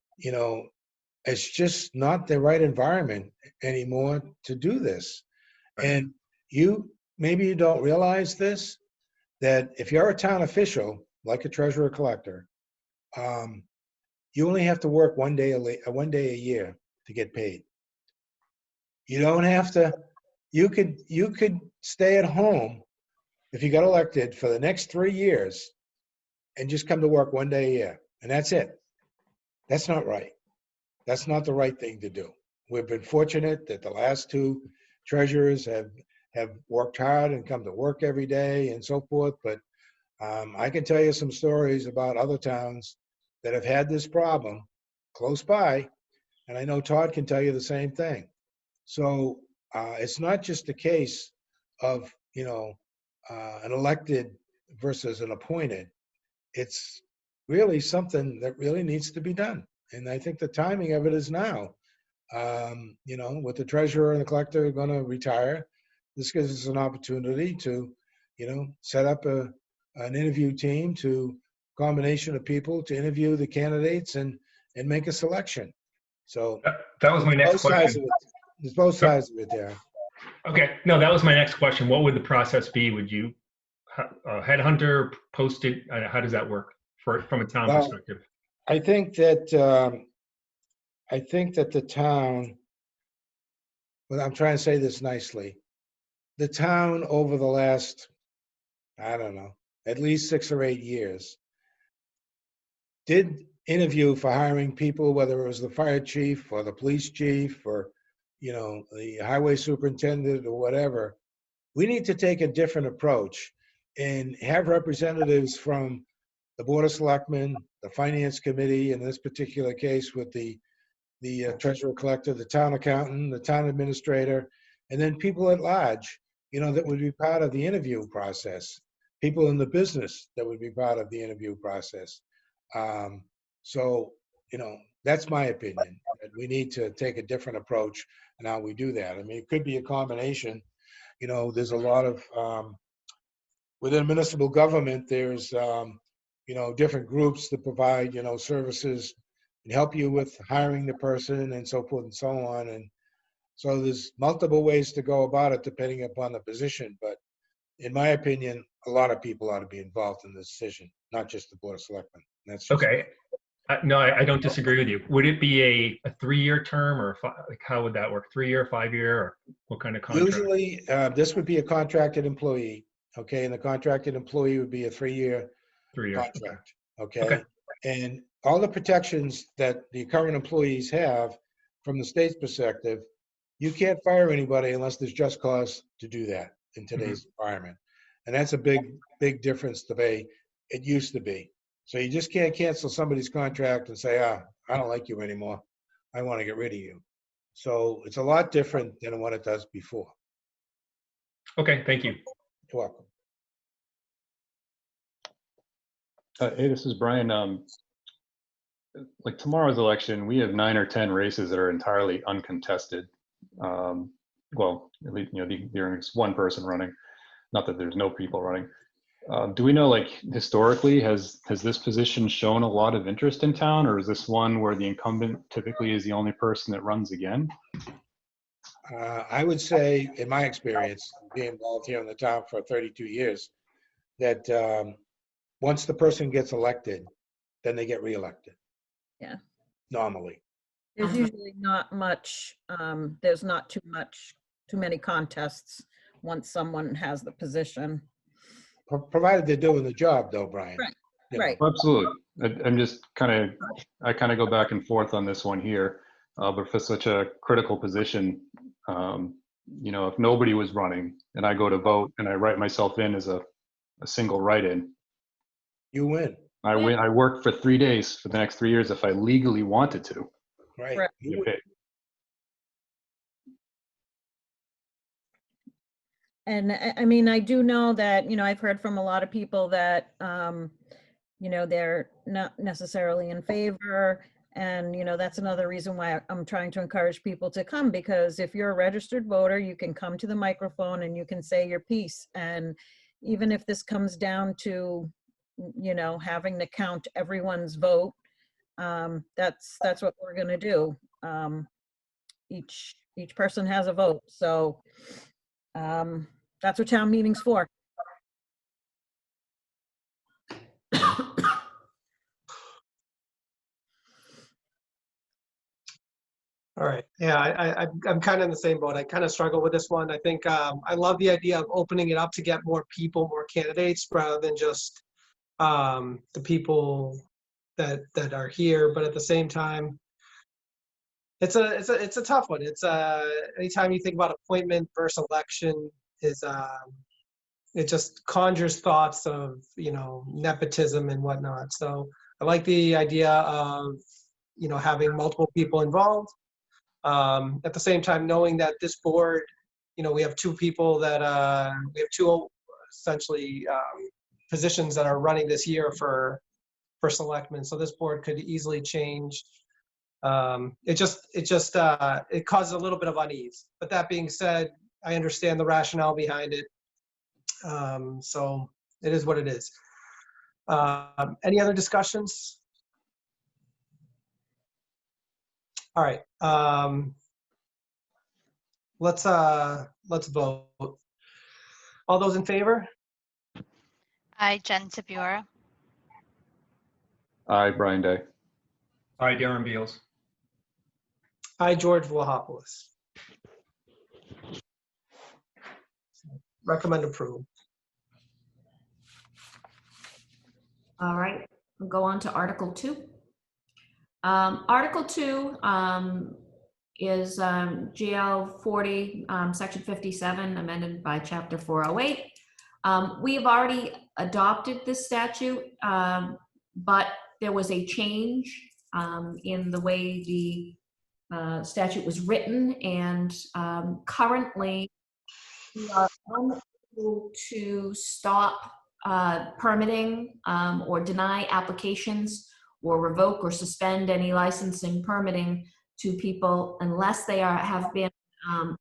it's just not the right environment anymore to do this. And maybe you don't realize this, that if you're a town official, like a treasurer collector, you only have to work one day a year to get paid. You don't have to, you could stay at home if you got elected for the next 3 years and just come to work one day a year, and that's it. That's not right. That's not the right thing to do. We've been fortunate that the last 2 treasurers have worked hard and come to work every day and so forth, but I can tell you some stories about other towns that have had this problem close by, and I know Todd can tell you the same thing. So it's not just a case of, an elected versus an appointed. It's really something that really needs to be done. And I think the timing of it is now. With the treasurer and the collector going to retire, this gives us an opportunity to, set up an interview team, combination of people to interview the candidates and make a selection. So that was my next question. There's both sides of it there. Okay, no, that was my next question. What would the process be? Would you headhunter post it? How does that work from a town perspective? I think that the town, well, I'm trying to say this nicely, the town over the last, I don't know, at least 6 or 8 years, did interview for hiring people, whether it was the fire chief or the police chief or, the highway superintendent or whatever. We need to take a different approach and have representatives from the Board of Selectmen, the Finance Committee, in this particular case with the treasurer collector, the town accountant, the town administrator, and then people at large, that would be part of the interview process. People in the business that would be part of the interview process. So, that's my opinion. That we need to take a different approach in how we do that. I mean, it could be a combination. There's a lot of, within municipal government, there's, different groups that provide, services and help you with hiring the person and so forth and so on. And so there's multiple ways to go about it depending upon the position. But in my opinion, a lot of people ought to be involved in the decision, not just the Board of Selectmen. That's just okay. No, I don't disagree with you. Would it be a 3-year term or like how would that work? 3-year, 5-year, or what kind of contract? Usually, this would be a contracted employee, okay? And the contracted employee would be a 3-year 3-year. contract, okay? Okay. And all the protections that the current employees have from the state's perspective, you can't fire anybody unless there's just cause to do that in today's environment. And that's a big difference the way it used to be. So you just can't cancel somebody's contract and say, I don't like you anymore. I want to get rid of you. So it's a lot different than what it does before. Okay, thank you. You're welcome. Hey, this is Brian. Like tomorrow's election, we have 9 or 10 races that are entirely uncontested. Well, at least, there's one person running, not that there's no people running. Do we know, like, historically, has this position shown a lot of interest in town, or is this one where the incumbent typically is the only person that runs again? I would say, in my experience, being involved here in the town for 32 years, that once the person gets elected, then they get reelected. Yeah. Normally. There's usually not much, there's not too many contests once someone has the position. Provided they're doing the job, though, Brian. Right. You know. Right. Absolutely. I'm just I kind of go back and forth on this one here, but for such a critical position, if nobody was running and I go to vote and I write myself in as a single write-in, you win. I win. I work for 3 days for the next 3 years if I legally wanted to. Right. Right. You win. And I mean, I do know that, I've heard from a lot of people that, they're not necessarily in favor. And, that's another reason why I'm trying to encourage people to come, because if you're a registered voter, you can come to the microphone and you can say your piece. And even if this comes down to, having to count everyone's vote, that's what we're going to do. Each person has a vote. So, that's what town meeting's for. All right. Yeah, I'm kind of in the same boat. I kind of struggle with this one. I think I love the idea of opening it up to get more people, more candidates, rather than just the people that are here. But at the same time, it's a tough one. It's anytime you think about appointment versus election, is it just conjures thoughts of nepotism and whatnot. So I like the idea of having multiple people involved. At the same time, knowing that this board, we have 2 people that we have 2 essentially positions that are running this year for selectmen. So this board could easily change. It causes a little bit of unease. But that being said, I understand the rationale behind it. So it is what it is. Any other discussions? All right. Let's vote. All those in favor? Aye, Jen Sipiora. Aye, Brian Day. Aye, Darren Beals. Aye, George Vlahopoulos. Recommend approval. All right, we'll go on to Article 2. Article 2 is GL 40, Section 57, amended by Chapter 408. We have already adopted this statute, but there was a change in the way the statute was written, and currently we are unable to stop permitting or deny applications or revoke or suspend any licensing permitting to people unless they have been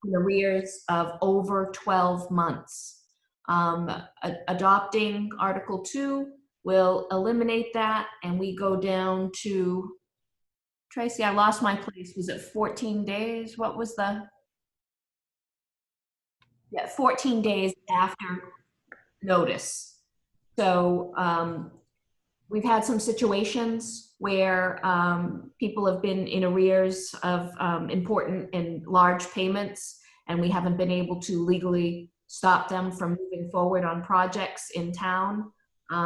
in arrears of over 12 months. Adopting Article 2 will eliminate that, and we go down to, Tracy, I lost my place. Was it 14 days? What was the? Yeah, 14 days after notice. So we've had some situations where people have been in arrears of important and large payments, and we haven't been able to legally stop them from moving forward on projects in town. We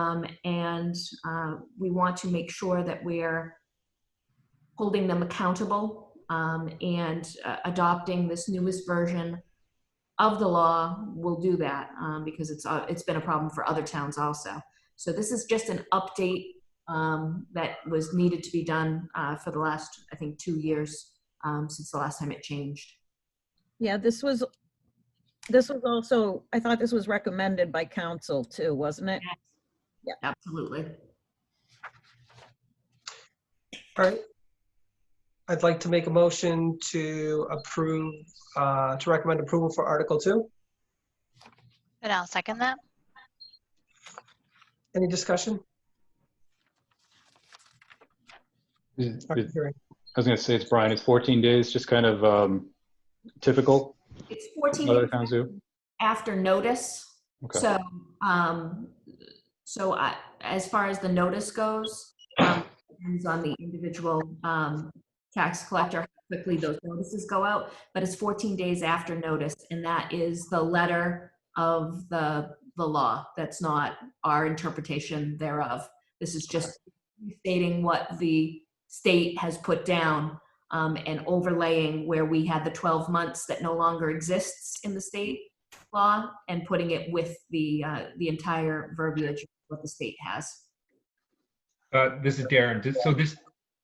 want to make sure that we're holding them accountable and adopting this newest version of the law will do that because it's been a problem for other towns also. So this is just an update that was needed to be done for the last, I think, 2 years since the last time it changed. Yeah, this was also, I thought this was recommended by council too, wasn't it? Yes. Yeah. Absolutely. All right. I'd like to make a motion to approve, to recommend approval for Article 2. And I'll second that. Any discussion? Is- All right, is- hearing. I was going to say, it's Brian, it's 14 days, just kind of typical. It's 14 Other days towns do. after notice. Okay. So, as far as the notice goes, depends on the individual tax collector, how quickly those notices go out, but it's 14 days after notice, and that is the letter of the law. That's not our interpretation thereof. This is just stating what the state has put down and overlaying where we had the 12 months that no longer exists in the state law and putting it with the entire verbiage of what the state has. This is Darren.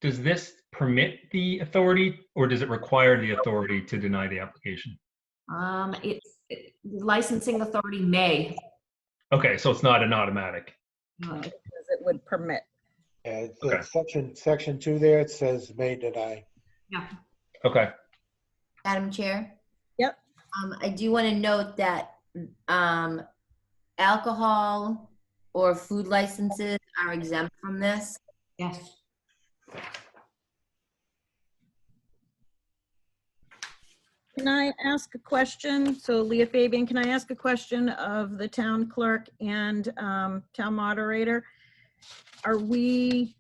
Does this permit the authority, or does it require the authority to deny the application? Licensing authority may. Okay, so it's not an automatic. Because it would permit. Yeah, it's Okay. section 2 there, it says may deny. Yeah. Okay. Madam Chair? Yep. I do want to note that alcohol or food licenses are exempt from this. Yes. Can I ask a question? So Leah Fabian, can I ask a question of the town clerk and town moderator? Are we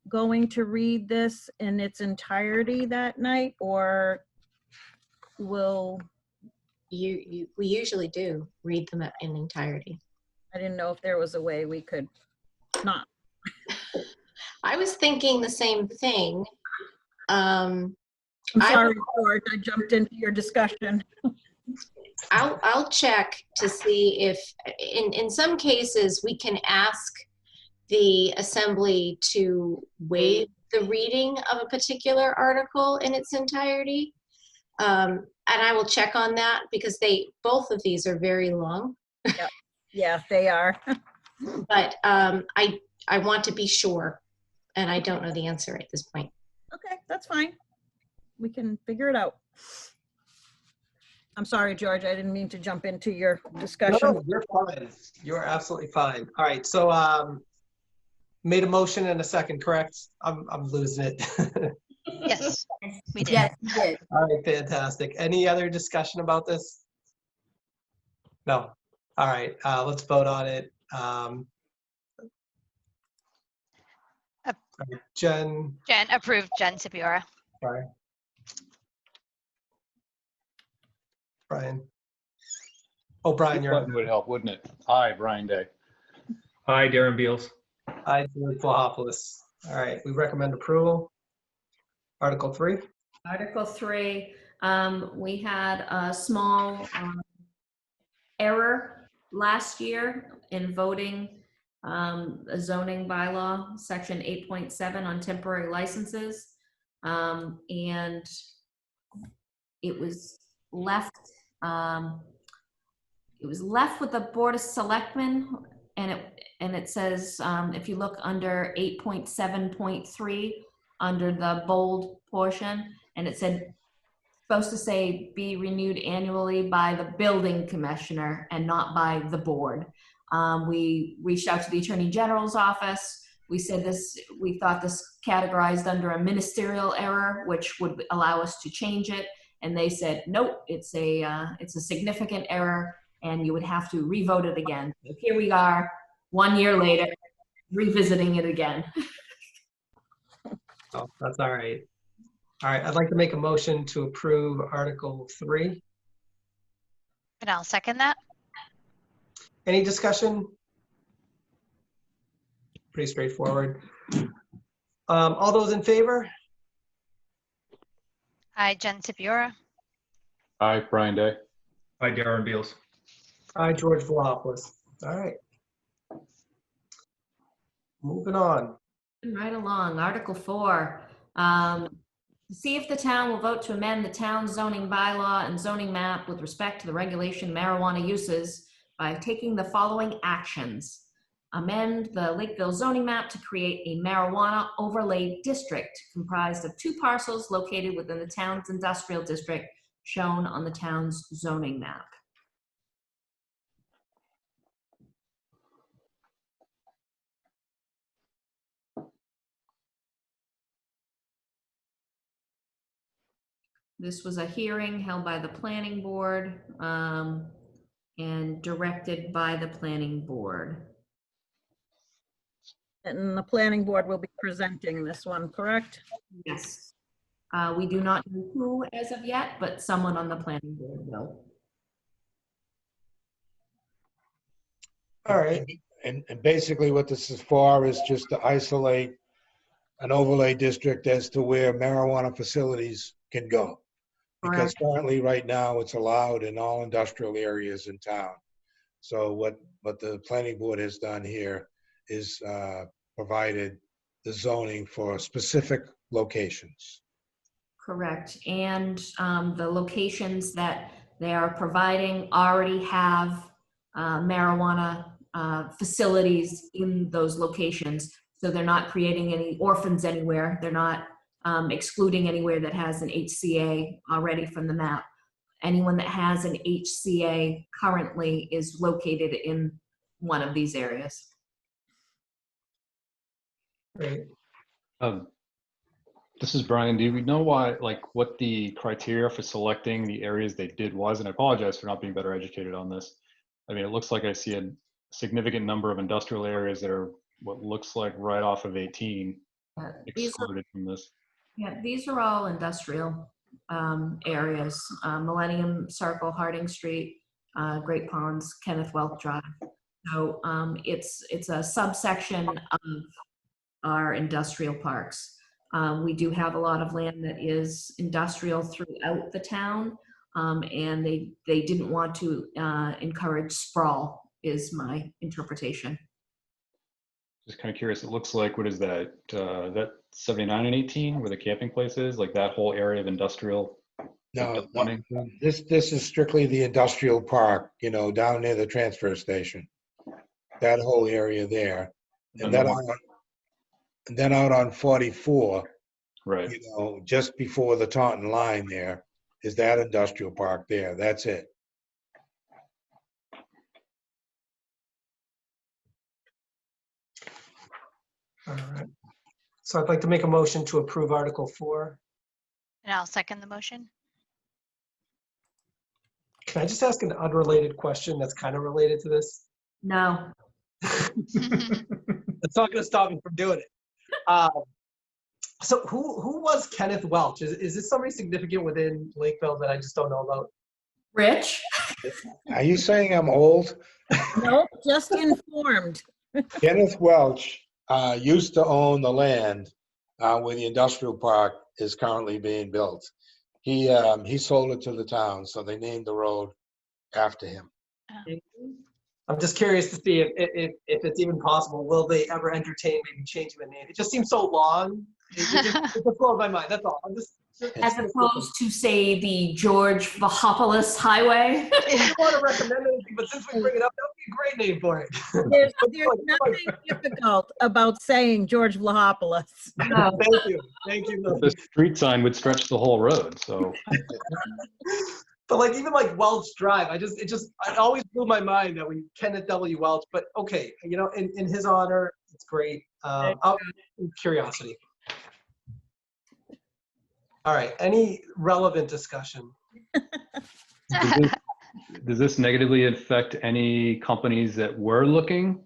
going to read this in its entirety that night, or will? We usually do read them in entirety. I didn't know if there was a way we could not. I was thinking the same thing. I'm sorry, George, I jumped into your discussion. I'll check to see if, in some cases, we can ask the assembly to waive the reading of a particular article in its entirety. And I will check on that because both of these are very long. Yep. Yeah, they are. But I want to be sure, and I don't know the answer at this point. Okay, that's fine. We can figure it out. I'm sorry, George, I didn't mean to jump into your discussion. No, you're fine. You're absolutely fine. All right, so made a motion and a second, correct? I'm losing it. Yes, we did. Yes, you did. All right, fantastic. Any other discussion about this? No. All right, let's vote on it. Jen. Jen, approved. Jen Sipiora. Sorry. Brian. Oh, Brian, you're Button would help, wouldn't it? Aye, Brian Day. Hi, Darren Beals. Aye, George Vlahopoulos. All right, we recommend approval. Article 3. Article 3, we had a small error last year in voting a zoning bylaw, section 8.7 on temporary licenses. And it was left with the Board of Selectmen, and it says, if you look under 8.7.3, under the bold portion, and it said, supposed to say be renewed annually by the building commissioner and not by the board. We reached out to the Attorney General's office. We said we thought this categorized under a ministerial error, which would allow us to change it. And they said, nope, it's a significant error and you would have to revote it again. So here we are 1 year later, revisiting it again. Oh, that's all right. All right, I'd like to make a motion to approve Article 3. And I'll second that. Any discussion? Pretty straightforward. All those in favor? Hi, Jen Sipiora. Aye, Brian Day. Hi, Darren Beals. Aye, George Velopoulos. All right. Moving on. Right along, Article 4. To see if the town will vote to amend the town zoning bylaw and zoning map with respect to the regulation of marijuana uses by taking the following actions. Amend the Lakeville zoning map to create a marijuana overlay district comprised of 2 parcels located within the town's industrial district shown on the town's zoning map. This was a hearing held by the planning board and directed by the planning board. And the planning board will be presenting this one, correct? Yes. We do not know who as of yet, but someone on the planning board will. All right. And basically what this is for is just to isolate an overlay district as to where marijuana facilities can go. Because currently, right now, it's allowed in all industrial areas in town. So what the planning board has done here is provided the zoning for specific locations. Correct. And the locations that they are providing already have marijuana facilities in those locations. So they're not creating any orphans anywhere. They're not excluding anywhere that has an HCA already from the map. Anyone that has an HCA currently is located in one of these areas. Great. This is Brian. Do we know what the criteria for selecting the areas they did was? And I apologize for not being better educated on this. I mean, it looks like I see a significant number of industrial areas that are what looks like right off of 18 excluded from this. Yeah, these are all industrial areas. Millennium Circle, Harding Street, Great Ponds, Kenneth Welch Drive. So it's a subsection of our industrial parks. We do have a lot of land that is industrial throughout the town, and they didn't want to encourage sprawl, is my interpretation. Just kind of curious, it looks like, what is that? That 79 and 18 where the camping place is, like that whole area of industrial? No, this is strictly the industrial park, down near the transfer station. That whole area there. And then out on 44, right? Just before the Taunton line there is that industrial park there. That's it. All right. So I'd like to make a motion to approve Article 4. And I'll second the motion. Can I just ask an unrelated question that's kind of related to this? No. It's not going to stop me from doing it. So who was Kenneth Welch? Is this somebody significant within Lakeville that I just don't know about? Rich? Are you saying I'm old? Nope, just informed. Kenneth Welch used to own the land where the industrial park is currently being built. He sold it to the town, so they named the road after him. I'm just curious to see if it's even possible. Will they ever entertain maybe changing the name? It just seems so long. It just blows my mind. That's all. As opposed to, say, the George Vahopoulos Highway. I don't want to recommend anything, but since we bring it up, that would be a great name for it. There's nothing difficult about saying George Vlahopoulos. No. Thank you. The street sign would stretch the whole road, so. But even Welch Drive, it always blew my mind that we Kenneth W. Welch. But okay, in his honor, it's great. Curiosity. All right. Any relevant discussion? Does this negatively affect any companies that were looking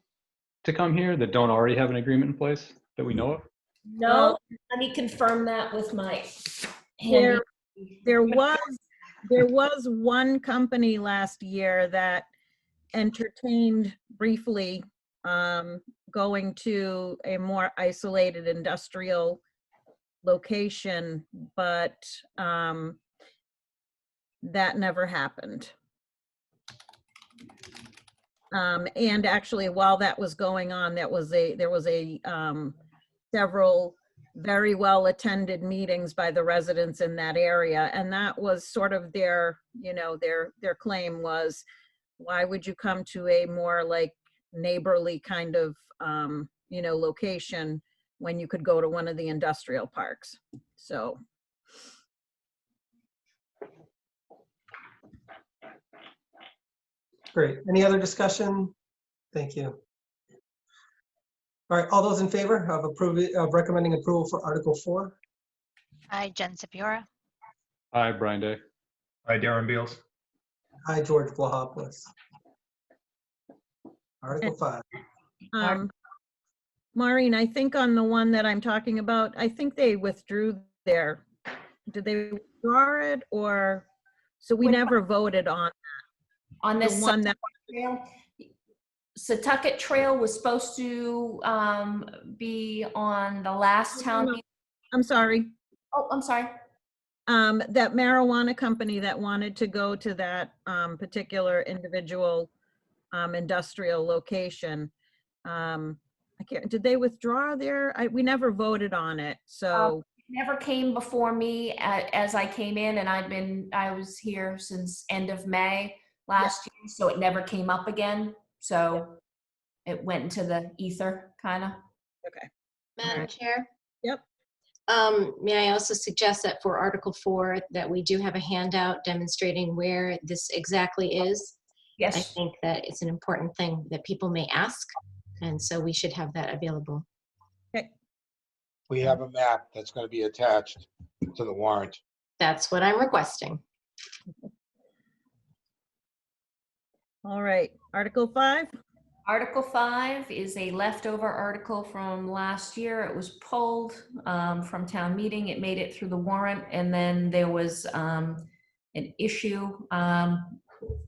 to come here that don't already have an agreement in place that we know of? No, let me confirm that with my There, handy. there was one company last year that entertained briefly going to a more isolated industrial location, but that never happened. And actually, while that was going on, there was several very well attended meetings by the residents in that area, and that was sort of their, you know, their claim was, why would you come to a more like neighborly kind of you know, location when you could go to one of the industrial parks? So. Great. Any other discussion? Thank you. All right, all those in favor of recommending approval for Article 4? Hi, Jen Sepiora. Hi, Brian Day. Hi, Darren Beals. Hi, George Vlahopoulos. Article 5. Maureen, I think on the one that I'm talking about, I think they withdrew their, did they withdraw it, or, so we never voted on On this the one that, trail, Setauket Trail was supposed to be on the last town meeting. I'm sorry, Oh, I'm sorry. that marijuana company that wanted to go to that particular individual industrial location. I can't, did they withdraw their, we never voted on it, so. Never came before me as I came in, and I was here since end of May last year, so it never came up again. So it went into the ether, kind of. Okay. Madam Chair? Yep. May I also suggest that for Article 4, that we do have a handout demonstrating where this exactly is? Yes. I think that it's an important thing that people may ask, and so we should have that available. Okay. We have a map that's going to be attached to the warrant. That's what I'm requesting. All right, Article 5. Article 5 is a leftover article from last year. It was pulled from town meeting. It made it through the warrant, and then there was an issue.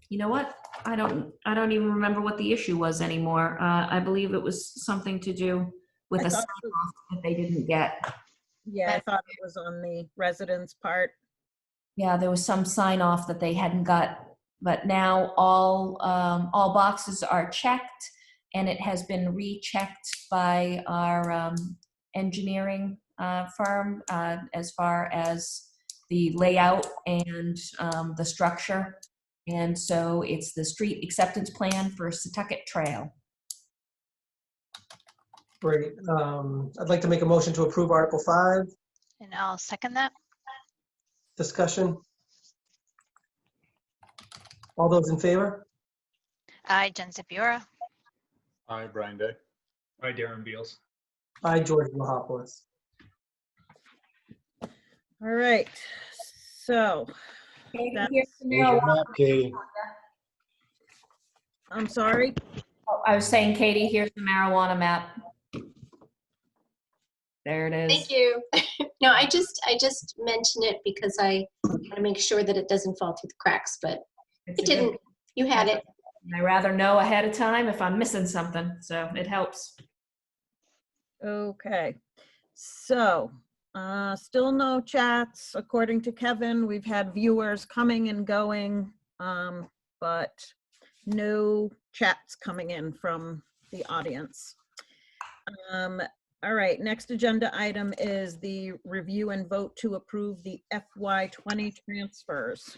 You know what? I don't even remember what the issue was anymore. I believe it was something to do with a sign off that they didn't get. Yeah, I thought it was on the residents' part. Yeah, there was some sign off that they hadn't got, but now all boxes are checked, and it has been rechecked by our engineering firm as far as the layout and the structure. And so it's the street acceptance plan for Setauket Trail. Great. I'd like to make a motion to approve Article 5. And I'll second that. Discussion? All those in favor? Hi, Jen Sepiora. Hi, Brian Day. Hi, Darren Beals. Hi, George Vlahopoulos. All right, so. Here's your map, Katie. I'm sorry? Oh, I was saying, Katie, here's the marijuana map. There it is. Thank you. No, I just mention it because I want to make sure that it doesn't fall through the cracks, but it didn't. You had it. I rather know ahead of time if I'm missing something, so it helps. Okay, so still no chats. According to Kevin, we've had viewers coming and going, but no chats coming in from the audience. All right, next agenda item is the review and vote to approve the FY20 transfers.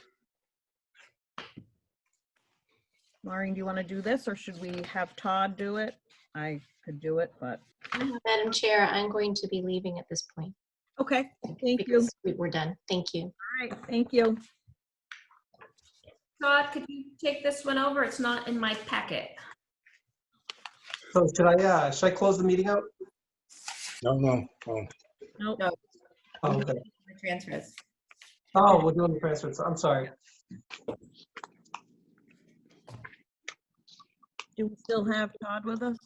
Maureen, do you want to do this, or should we have Todd do it? I could do it, but. Madam Chair, I'm going to be leaving at this point. Okay, thank you. Because we're done. Thank you. All right, thank you. Todd, could you take this one over? It's not in my packet. So should I close the meeting out? No. Nope. No. Oh, okay. The transfers. Oh, we're doing the transfers. I'm sorry. Do we still have Todd with us?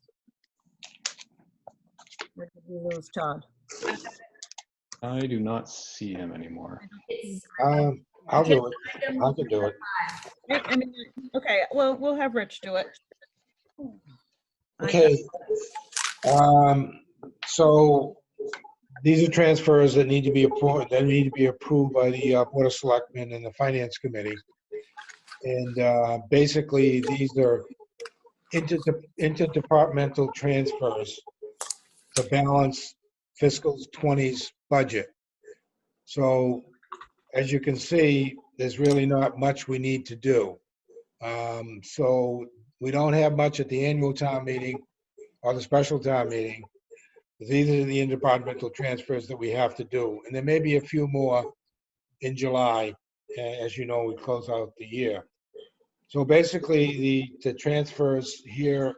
Or did we lose Todd? I do not see him anymore. I'll do it. I can do it. I mean, okay, well, we'll have Rich do it. Okay. So these are transfers that need to be approved, by the Board of Selectmen and the Finance Committee. And basically, these are interdepartmental transfers to balance fiscal 20's budget. So as you can see, there's really not much we need to do. So we don't have much at the annual town meeting or the special town meeting. These are the interdepartmental transfers that we have to do. And there may be a few more in July. As you know, we close out the year. So basically, the transfers here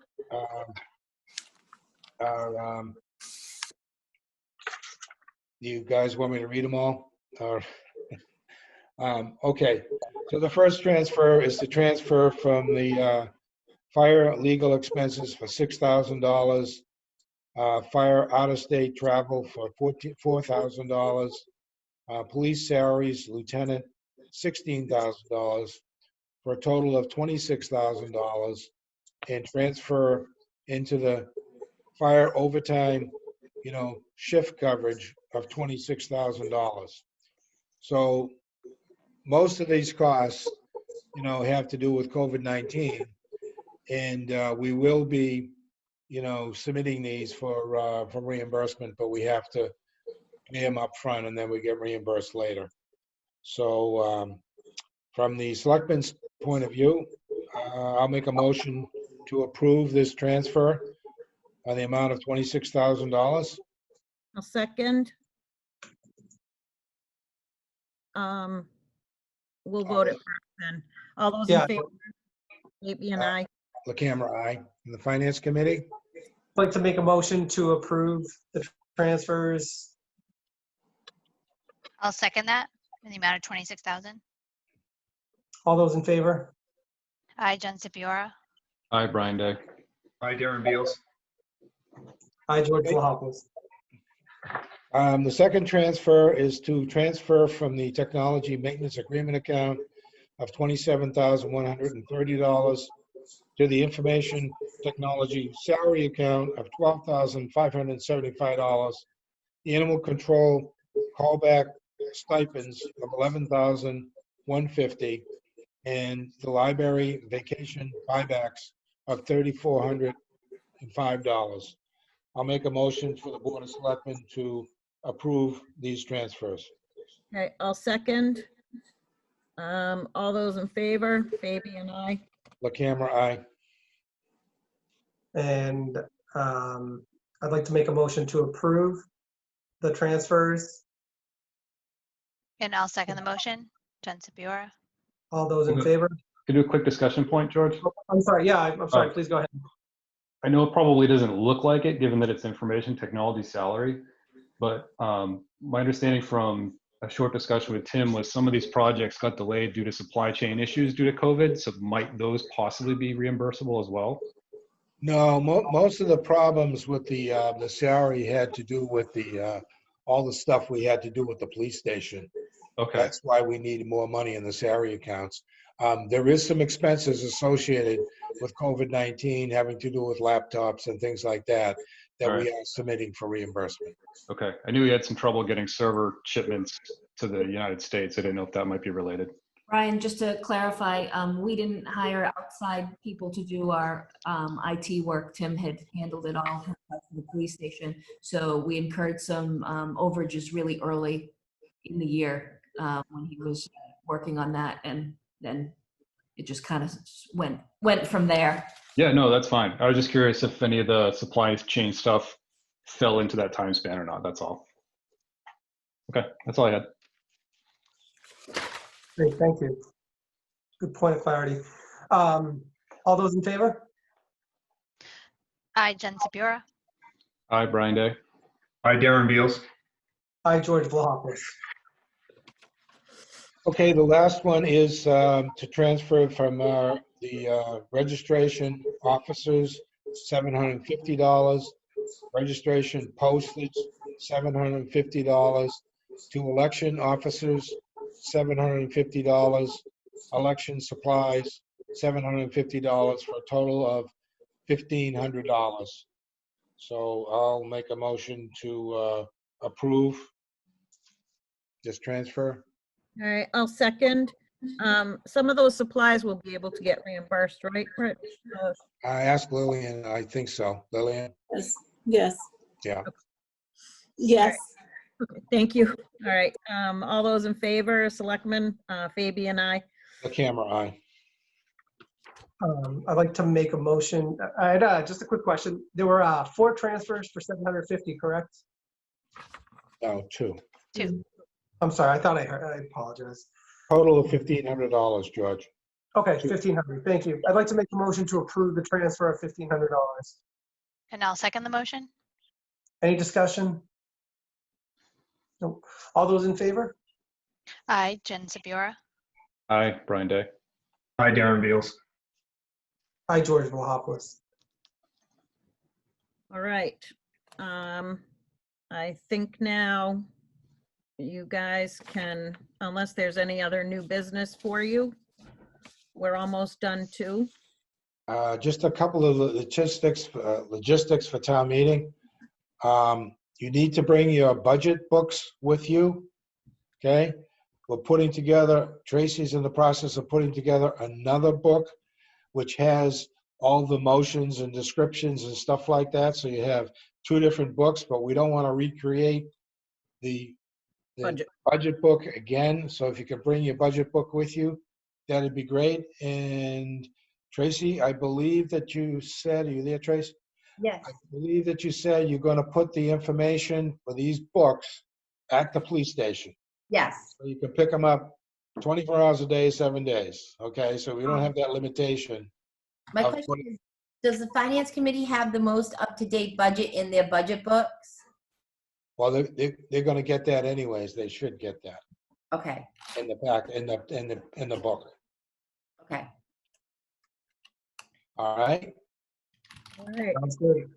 are, you guys want me to read them all? Or, okay, so the first transfer is the transfer from the fire legal expenses for $6,000, fire out-of-state travel for $4,000, police salaries, lieutenant, $16,000, for a total of $26,000, and transfer into the fire overtime, shift coverage of $26,000. So most of these costs, have to do with COVID-19, and we will be, submitting these for reimbursement, but we have to pay them up front and then we get reimbursed later. So from the selectmen's point of view, I'll make a motion to approve this transfer on the amount of $26,000. I'll second. We'll vote it first then. All those in favor? Maybe and I. The camera aye. And the Finance Committee? I'd like to make a motion to approve the transfers. I'll second that in the amount of 26,000. All those in favor? Aye, Jen Sipiora. Hi, Brian Day. Hi, Darren Beals. Aye, George Wilhoffluth. The second transfer is to transfer from the Technology Maintenance Agreement account of $27,130 to the Information Technology Salary account of $12,575, the Animal Control Callback Stipends of $11,150, and the Library Vacation Buybacks of $3,405. I'll make a motion for the Board of Selectmen to approve these transfers. Okay, I'll second. All those in favor? Baby and I. La camera, aye. And I'd like to make a motion to approve the transfers. And I'll second the motion. Jen Sipiora. All those in favor? Can you do a quick discussion point, George? I'm sorry. Yeah, I'm sorry. Please go ahead. I know it probably doesn't look like it, given that it's information technology salary, but my understanding from a short discussion with Tim was some of these projects got delayed due to supply chain issues due to COVID, so might those possibly be reimbursable as well? No, most of the problems with the salary had to do with the all the stuff we had to do with the police station. Okay. That's why we need more money in the salary accounts. There is some expenses associated with COVID-19 having to do with laptops and things like that that we are submitting for reimbursement. Okay. I knew we had some trouble getting server shipments to the United States. I didn't know if that might be related. Brian, just to clarify, we didn't hire outside people to do our IT work. Tim had handled it all for the police station. So we incurred some overages really early in the year when he was working on that. And then it just kind of went from there. Yeah, no, that's fine. I was just curious if any of the supply chain stuff fell into that time span or not. That's all. Okay, that's all I had. Great, thank you. Good point of clarity. All those in favor? Aye, Jen Sipiora. Hi, Brian Day. Hi, Darren Beals. Aye, George Wilhoffluth. Okay, the last one is to transfer from the registration officers, $750, registration postage, $750, to election officers, $750, election supplies, $750, for a total of $1,500. So I'll make a motion to approve this transfer. All right, I'll second. Some of those supplies will be able to get reimbursed, right, Rich? I asked Lillian, I think so. Lillian? Yes, yes, Yeah. yes. Okay, thank you. All right, all those in favor, Selectmen, Fabian, aye. The camera, aye. I'd like to make a motion. I had just a quick question. There were 4 transfers for 750, correct? No, 2. I'm sorry, I thought I heard. I apologize. Total of $1,500, George. Okay, 1,500. Thank you. I'd like to make a motion to approve the transfer of $1,500. And I'll second the motion. Any discussion? Nope. All those in favor? Aye, Jen Sabiora. Aye, Brian Day. Hi, Darren Beals. Hi, George Vlahopoulos. All right. I think now you guys can, unless there's any other new business for you, we're almost done too. Just a couple of logistics for town meeting. You need to bring your budget books with you, okay? We're putting together, Tracy's in the process of putting together another book which has all the motions and descriptions and stuff like that. So you have 2 different books, but we don't want to recreate the budget book again. So if you could bring your budget book with you, that'd be great. And Tracy, I believe that you said, are you there, Tracy? Yes. I believe that you said you're going to put the information for these books at the police station. Yes. So you can pick them up 24 hours a day, 7 days. Okay, so we don't have that limitation. My question is, does the finance committee have the most up-to-date budget in their budget books? Well, they're going to get that anyways. They should get that Okay, in the back, in the book. okay. All right. All right, Sounds good.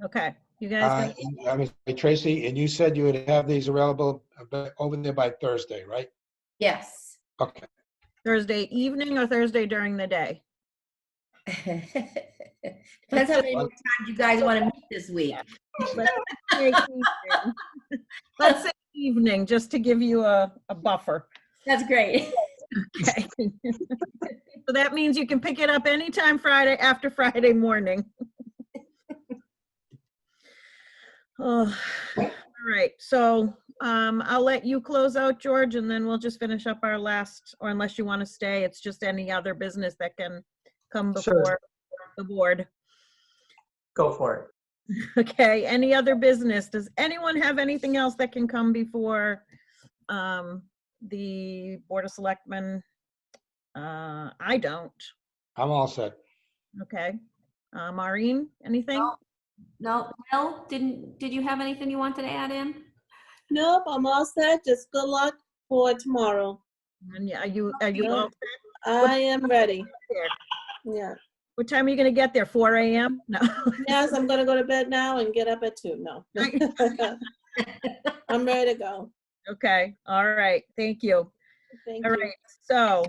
okay. You guys, I mean, Tracy, and you said you would have these available over there by Thursday, right? Yes. Okay. Thursday evening or Thursday during the day? Depends how many more times you guys want to meet this week. Let's say evening. Let's say evening, just to give you a buffer. That's great. Okay. So that means you can pick it up anytime Friday after Friday morning. Oh, all right. So I'll let you close out, George, and then we'll just finish up our last, or unless you want to stay, it's just any other business that can come before Sure. the board. Go for it. Okay, any other business? Does anyone have anything else that can come before the Board of Selectmen? I don't. I'm all set. Okay. Maureen, anything? No, Will, did you have anything you wanted to add in? Nope, I'm all set. Just good luck for tomorrow. And are you all set? I am ready. Yeah. What time are you going to get there? 4 a.m.? No. Yes, I'm gonna go to bed now and get up at 2. No. I'm ready to go. Okay. All right. Thank you. Thank All you. right. So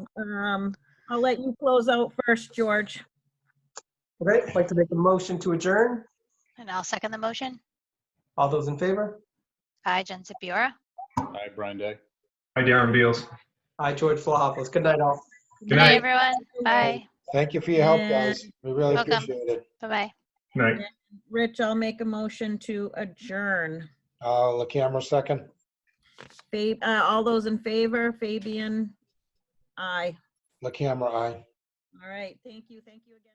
I'll let you close out first, George. Okay, I'd like to make a motion to adjourn. And I'll second the motion. All those in favor? Aye, Jen Sabiora. Aye, Brian Day. Hi, Darren Beals. Hi, George Vlahopoulos. Good night, all. Good Good night, night. everyone. Bye. Thank you for your help, guys. We really Welcome. appreciate it. Bye-bye. Good night. Rich, I'll make a motion to adjourn. The camera second. All those in favor, Fabian? Aye. The camera, aye. All right. Thank you. Thank you again.